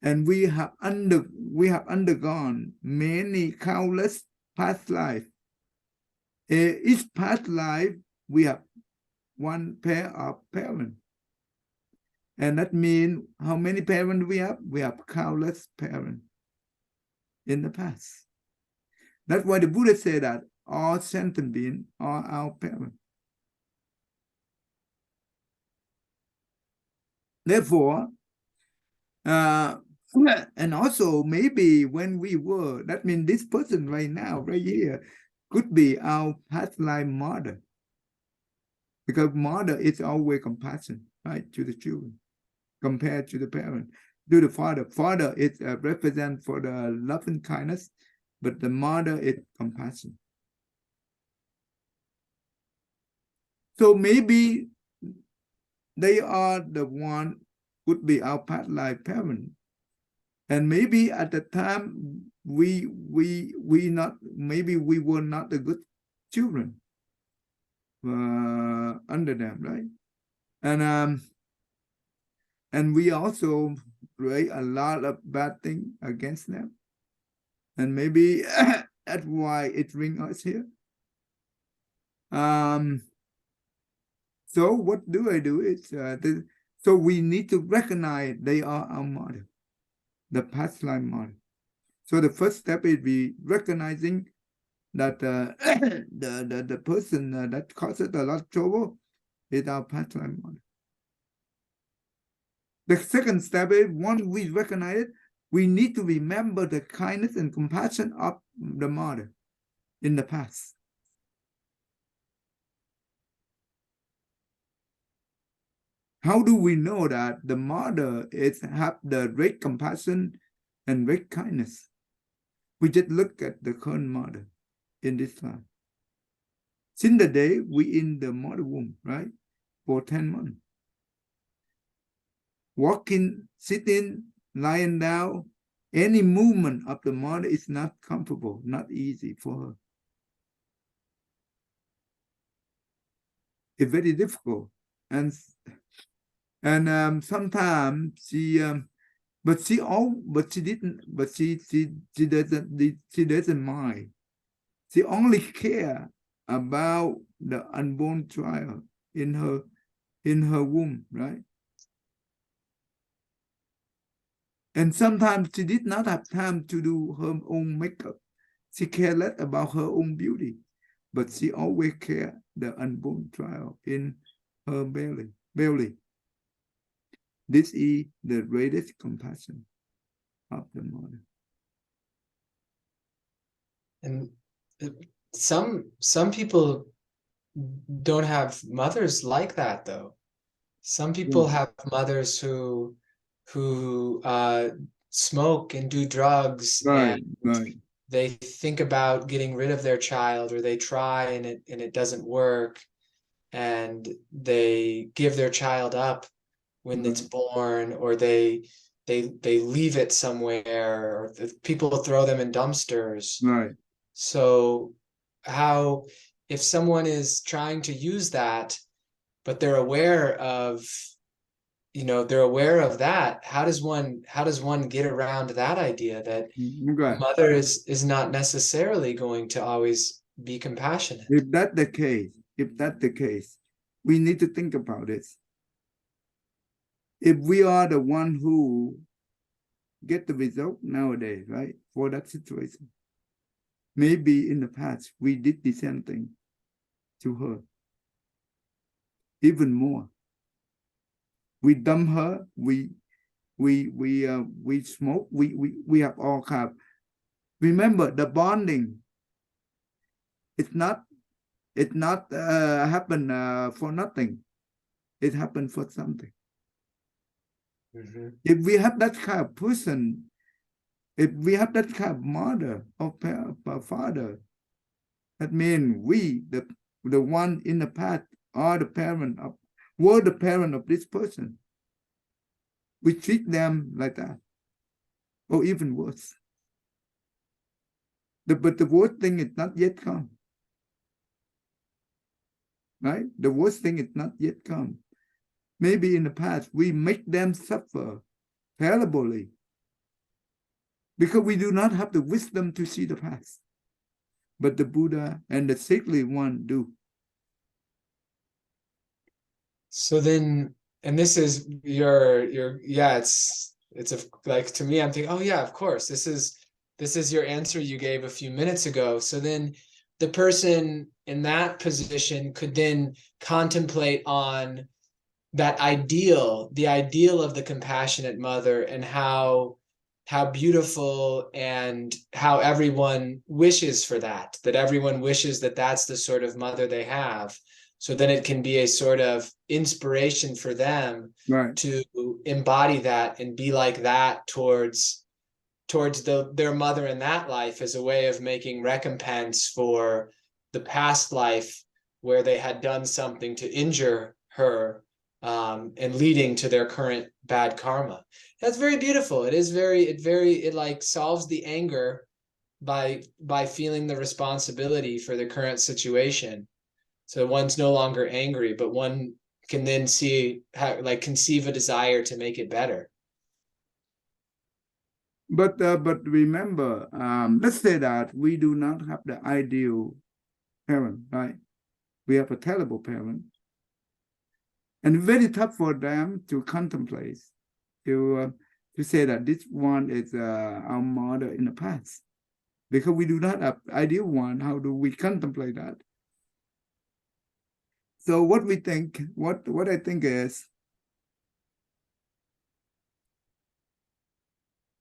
And we have undergone many countless past life. Each past life we have one pair of parents, and that means how many parents we have? We have countless parents in the past. That's why the Buddha said that all sentient beings are our parents. Therefore, and also maybe when we were, that means this person right now, right here, could be our past life mother. Because mother is always compassion, right, to the children, compared to the parent. To the father, father is represent for the love and kindness, but the mother is compassion. So maybe they are the one could be our past life parent, and maybe at the time we not maybe we were not the good children under them, right? And we also create a lot of bad things against them, and maybe that's why it brings us here. So what do I do? So we need to recognize they are our mother, the past life mother. So the first step is be recognizing that the person that causes a lot of trouble is our past life mother. The second step is, once we recognize it, we need to remember the kindness and compassion of the mother in the past. How do we know that the mother have the great compassion and great kindness? We just look at the current mother in this time. Since the day we in the mother womb, right, for 10 months. Walking, sitting, lying down, any movement of the mother is not comfortable, not easy for her. It's very difficult. And sometimes but she doesn't mind. She only care about the unborn child in her womb, right? And sometimes she did not have time to do her own makeup. She cared less about her own beauty, but she always cared the unborn child in her belly. This is the greatest compassion of the mother. And some people don't have mothers like that, though. Some people have mothers who smoke and do drugs, and Right. they think about getting rid of their child, or they try and it doesn't work, and they give their child up when it's born, or they they leave it somewhere, or people throw them in dumpsters. Right. So how, if someone is trying to use that, but they're aware of, they're aware of that, how does one get around that idea that Okay. mother is not necessarily going to always be compassionate? If that's the case, we need to think about this. If we are the one who get the result nowadays, right, for that situation, maybe in the past we did the same thing to her, even more. We dump her, we smoke, we have all kind of, remember the bonding. It's not happen for nothing. It happened for something. Mm-hmm. If we have that kind of person, if we have that kind of mother or father, that means we, the one in the past, are the parent of, were the parent of this person. We treat them like that, or even worse. But the worst thing is not yet come. Right? The worst thing is not yet come. Maybe in the past we make them suffer terribly because we do not have the wisdom to see the past. But the Buddha and the saintly one do. So then, and this is your yeah, it's like, to me, I'm thinking, oh yeah, of course, this is your answer you gave a few minutes ago. So then the person in that position could then contemplate on that ideal, the ideal of the compassionate mother, and how beautiful, and how everyone wishes for that, everyone wishes that that's the sort of mother they have. So then it can be a sort of inspiration for them, right, to embody that and be like that towards their mother in that life, as a way of making recompense for the past life where they had done something to injure her, and leading to their current bad karma. That's very beautiful. It like solves the anger by feeling the responsibility for the current situation. So one's no longer angry, but one can then see how, like, conceive a desire to make it better. But remember, let's say that we do not have the ideal parent, right? We have a terrible parent, and very tough for them to contemplate, to say that this one is our mother in the past, because we do not have ideal one. How do we contemplate that? So what we think, what I think is,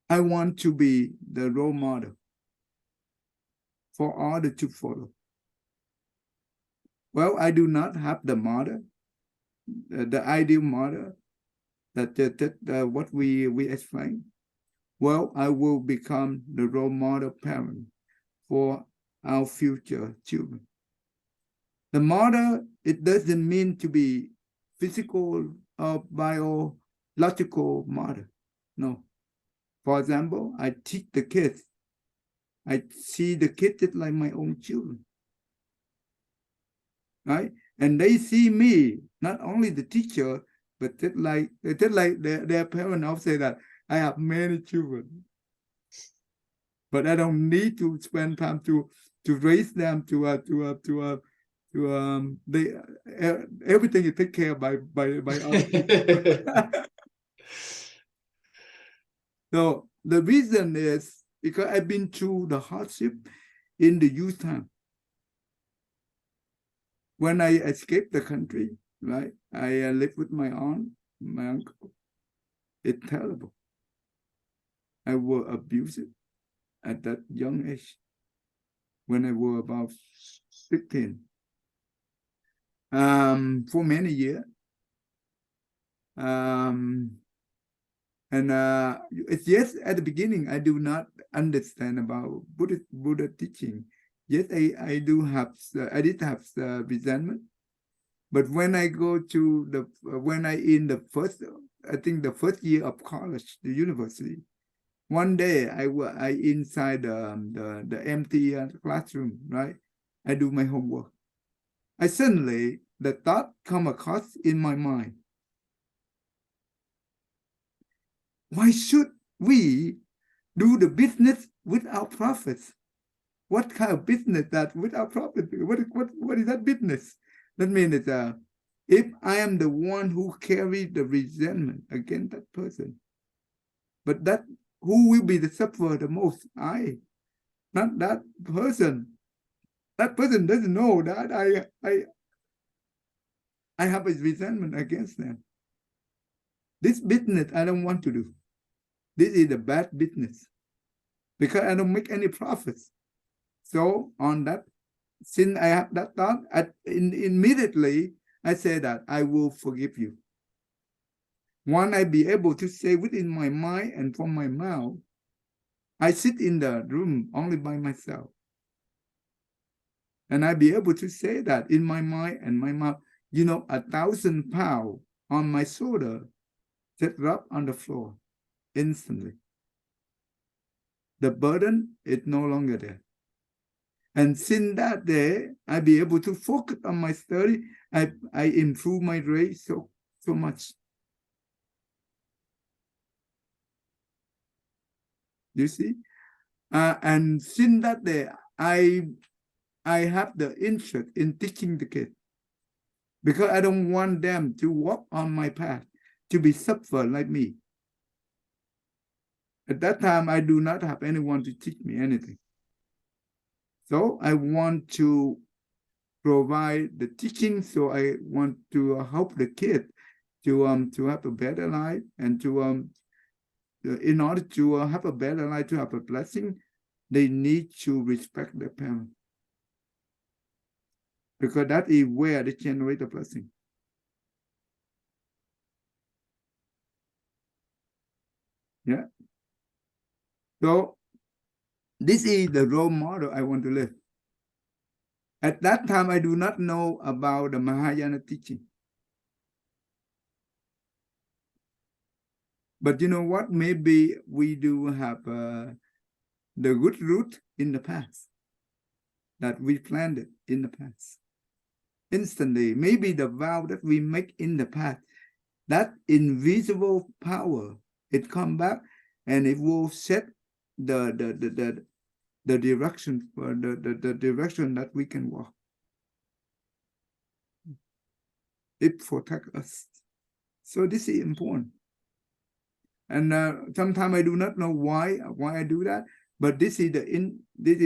I want to be the role model for others to follow. Well, I do not have the mother, the ideal mother that what we explain. Well, I will become the role model parent for our future children. The mother, it doesn't mean to be physical or biological mother. No. For example, I teach the kids. I see the kids just like my own children. Right? And they see me, not only the teacher, but just like their parents all say that I have many children. But I don't need to spend time to raise them they everything is taken care of by other people. So the reason is because I've been through the hardship in the youth time. When I escaped the country, right, I lived with my aunt, my uncle. It's terrible. I was abused at that young age when I was about 15. For many years. And yes, at the beginning, I do not understand about Buddha teaching. Yes, I did have resentment. But when I go to when I in the first I think the first year of college, the university. One day I inside the empty classroom, right? I do my homework. I suddenly the thought come across in my mind. Why should we do the business without profits? What kind of business that without profit? What is that business? That means that if I am the one who carry the resentment against that person, but that who will be the sufferer the most? I, not that person. That person doesn't know that I have a resentment against them. This business I don't want to do. This is a bad business because I don't make any profits. So on that, since I have that thought, immediately I say that I will forgive you. When I be able to say within my mind and from my mouth, I sit in the room only by myself. And I be able to say that in my mind and my mouth, 1,000 pounds on my shoulder just drop on the floor instantly. The burden is no longer there. And since that day, I be able to focus on my study. I improve my grade so much. You see? And since that day, I have the interest in teaching the kids because I don't want them to walk on my path, to be suffer like me. At that time, I do not have anyone to teach me anything. So I want to provide the teaching. So I want to help the kid to have a better life and to in order to have a better life, to have a blessing, they need to respect their parents. Because that is where they generate a blessing. Yeah. So this is the role model I want to live. At that time, I do not know about the Mahayana teaching. But you know what? Maybe we do have the good root in the past that we planted in the past. Instantly, maybe the vow that we make in the past, that invisible power, it come back and it will set the direction for the direction that we can walk. It protects us. So this is important. And sometimes I do not know why I do that, but this is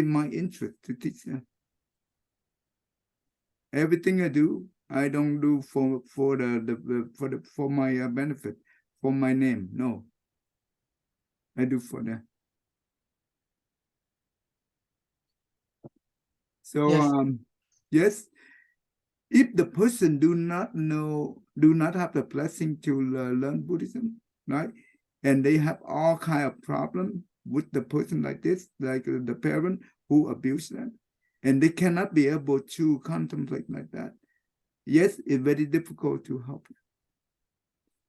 my interest to teach them. Everything I do, I don't do for my benefit, for my name. No, I do for them. So yes, if the person do not have the blessing to learn Buddhism, right, and they have all kind of problem with the person like this, like the parent who abused them, and they cannot be able to contemplate like that. Yes, it's very difficult to help them.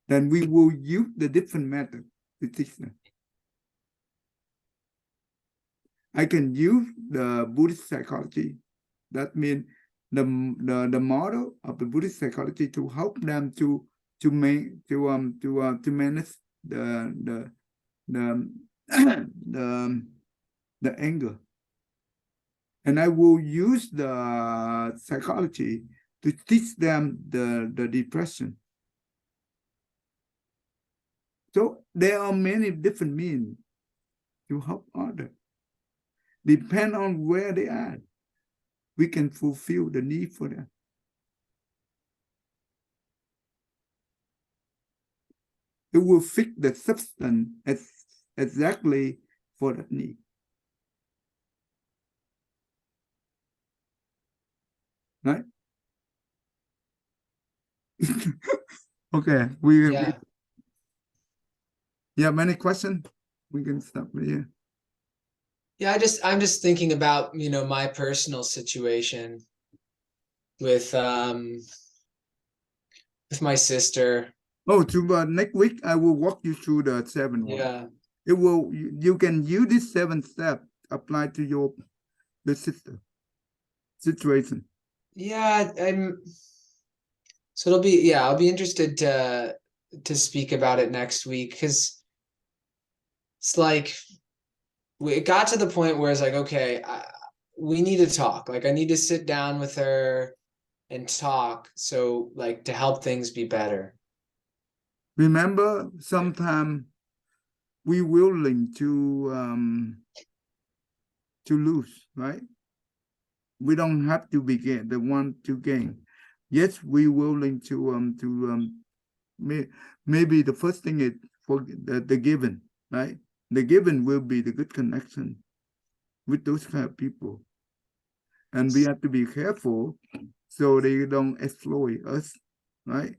Then we will use the different method to teach them. I can use the Buddhist psychology. That means the model of the Buddhist psychology to help them to manage the anger. And I will use the psychology to teach them the depression. So there are many different means to help others. Depend on where they are. We can fulfill the need for them. It will fit the substance exactly for that need. Right? Okay. Yeah. You have any questions? We can stop here. Yeah, I'm just thinking about, my personal situation with my sister. Oh, next week I will walk you through the 7 one. Yeah. It will, you can use this 7 step apply to the sister situation. Yeah, so I'll be interested to speak about it next week, because it's like it got to the point where it's like, okay, we need to talk. Like, I need to sit down with her and talk, so like to help things be better. Remember, sometime we willing to lose, right? We don't have to be the one to gain. Yes, we willing maybe the first thing is for the given, right? The given will be the good connection with those kind of people. And we have to be careful so they don't exploit us, right?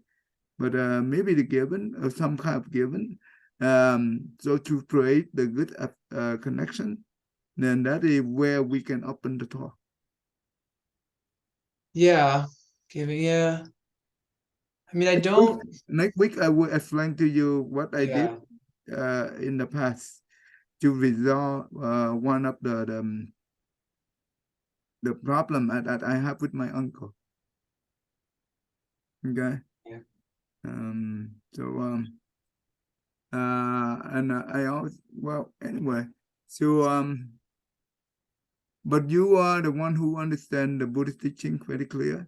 But maybe the given or some kind of given. So to create the good connection, then that is where we can open the door. Yeah, yeah. I mean, I don't. Next week I will explain to you what I did Yeah. in the past to resolve one of the problem that I have with my uncle. Okay. Yeah. So and I always, well, anyway, so but you are the one who understand the Buddhist teaching very clear.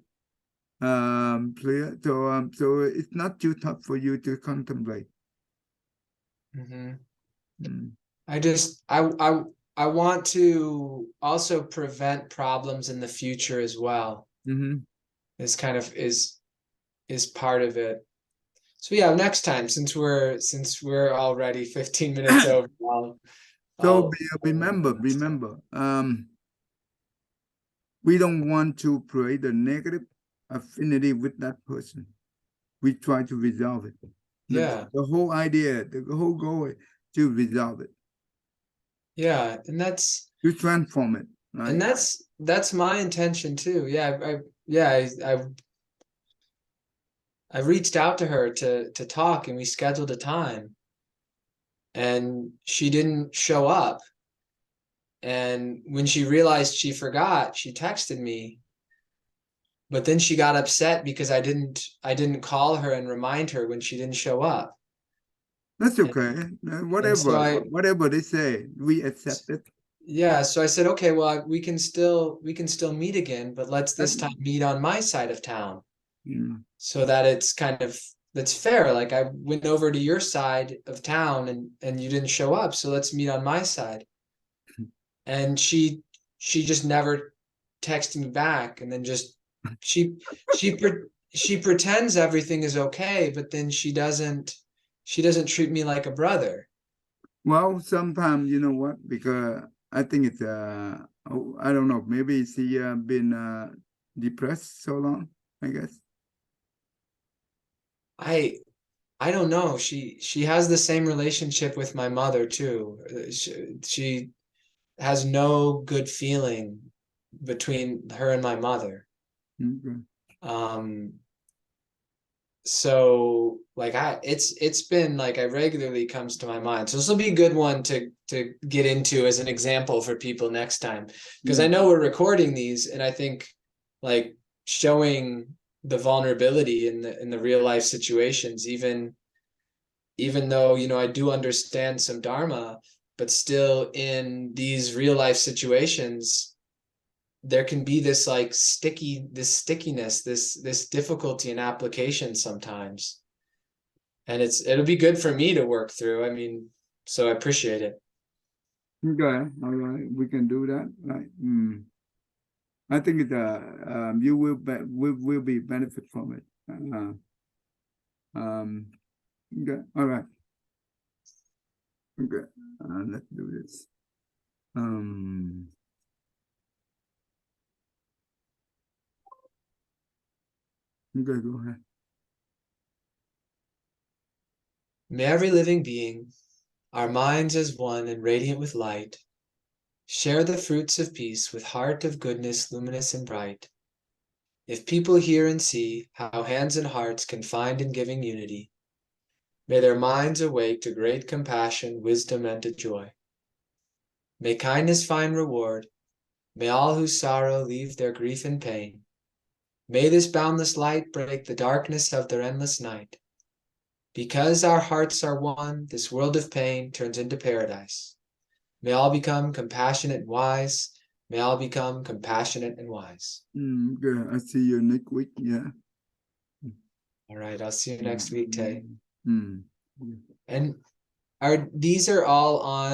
Clear. So it's not too tough for you to contemplate. Mm-hmm. Mm. I just I want to also prevent problems in the future as well. Mm-hmm. Is kind of is part of it. So yeah, next time, since we're already 15 minutes over, So I'll remember, we don't want to create a negative affinity with that person. We try to resolve it. yeah. The whole idea, the whole goal is to resolve it, Yeah, to transform it, right? that's my intention too. Yeah, I reached out to her to talk, and we scheduled a time, and she didn't show up. And when she realized she forgot, she texted me, but then she got upset because I didn't call her and remind her when she didn't show up. That's And, okay. and so Whatever they say, we accept it. yeah, so I said, okay, well, we can still meet again, but let's That, this time meet on my side of town, mm, so that it's kind of that's fair. Like, I went over to your side of town, and you didn't show up, so let's meet on my side. And she just never texted me back, and then just she she she pretends everything is okay, but then she doesn't treat me like a brother. well, sometimes you know what? Because I think it's I don't know. Maybe she been depressed so long. I guess. I don't know. She has the same relationship with my mother too. She has no good feeling between her and my mother. Okay. Um, so like it's been like, I regularly comes to my mind. So this will be a good one to get into as an example for people next time, because Yeah. I know we're recording these, and I think like showing the vulnerability in the real life situations, even though, I do understand some dharma, but still in these real life situations, there can be this like stickiness, this difficulty in application sometimes. And it'll be good for me to work through. I mean, so I appreciate it. Okay. All right. We can do that. Right. I think it, you will be benefit from it. Okay. All right. Okay. Let's do this. Um, okay, go ahead. May every living being, our minds as one and radiant with light, share the fruits of peace with heart of goodness luminous and bright. If people hear and see how hands and hearts can find in giving unity, May their minds awake to great compassion, wisdom, and to joy. May kindness find reward. May all who sorrow leave their grief and pain. May this boundless light break the darkness of their endless night. Because our hearts are one, this world of pain turns into paradise. May all become compassionate and wise. May all become compassionate and wise. Okay, I see you next week. Yeah. All right, I'll see you next week, Tay. Mm. And these are all on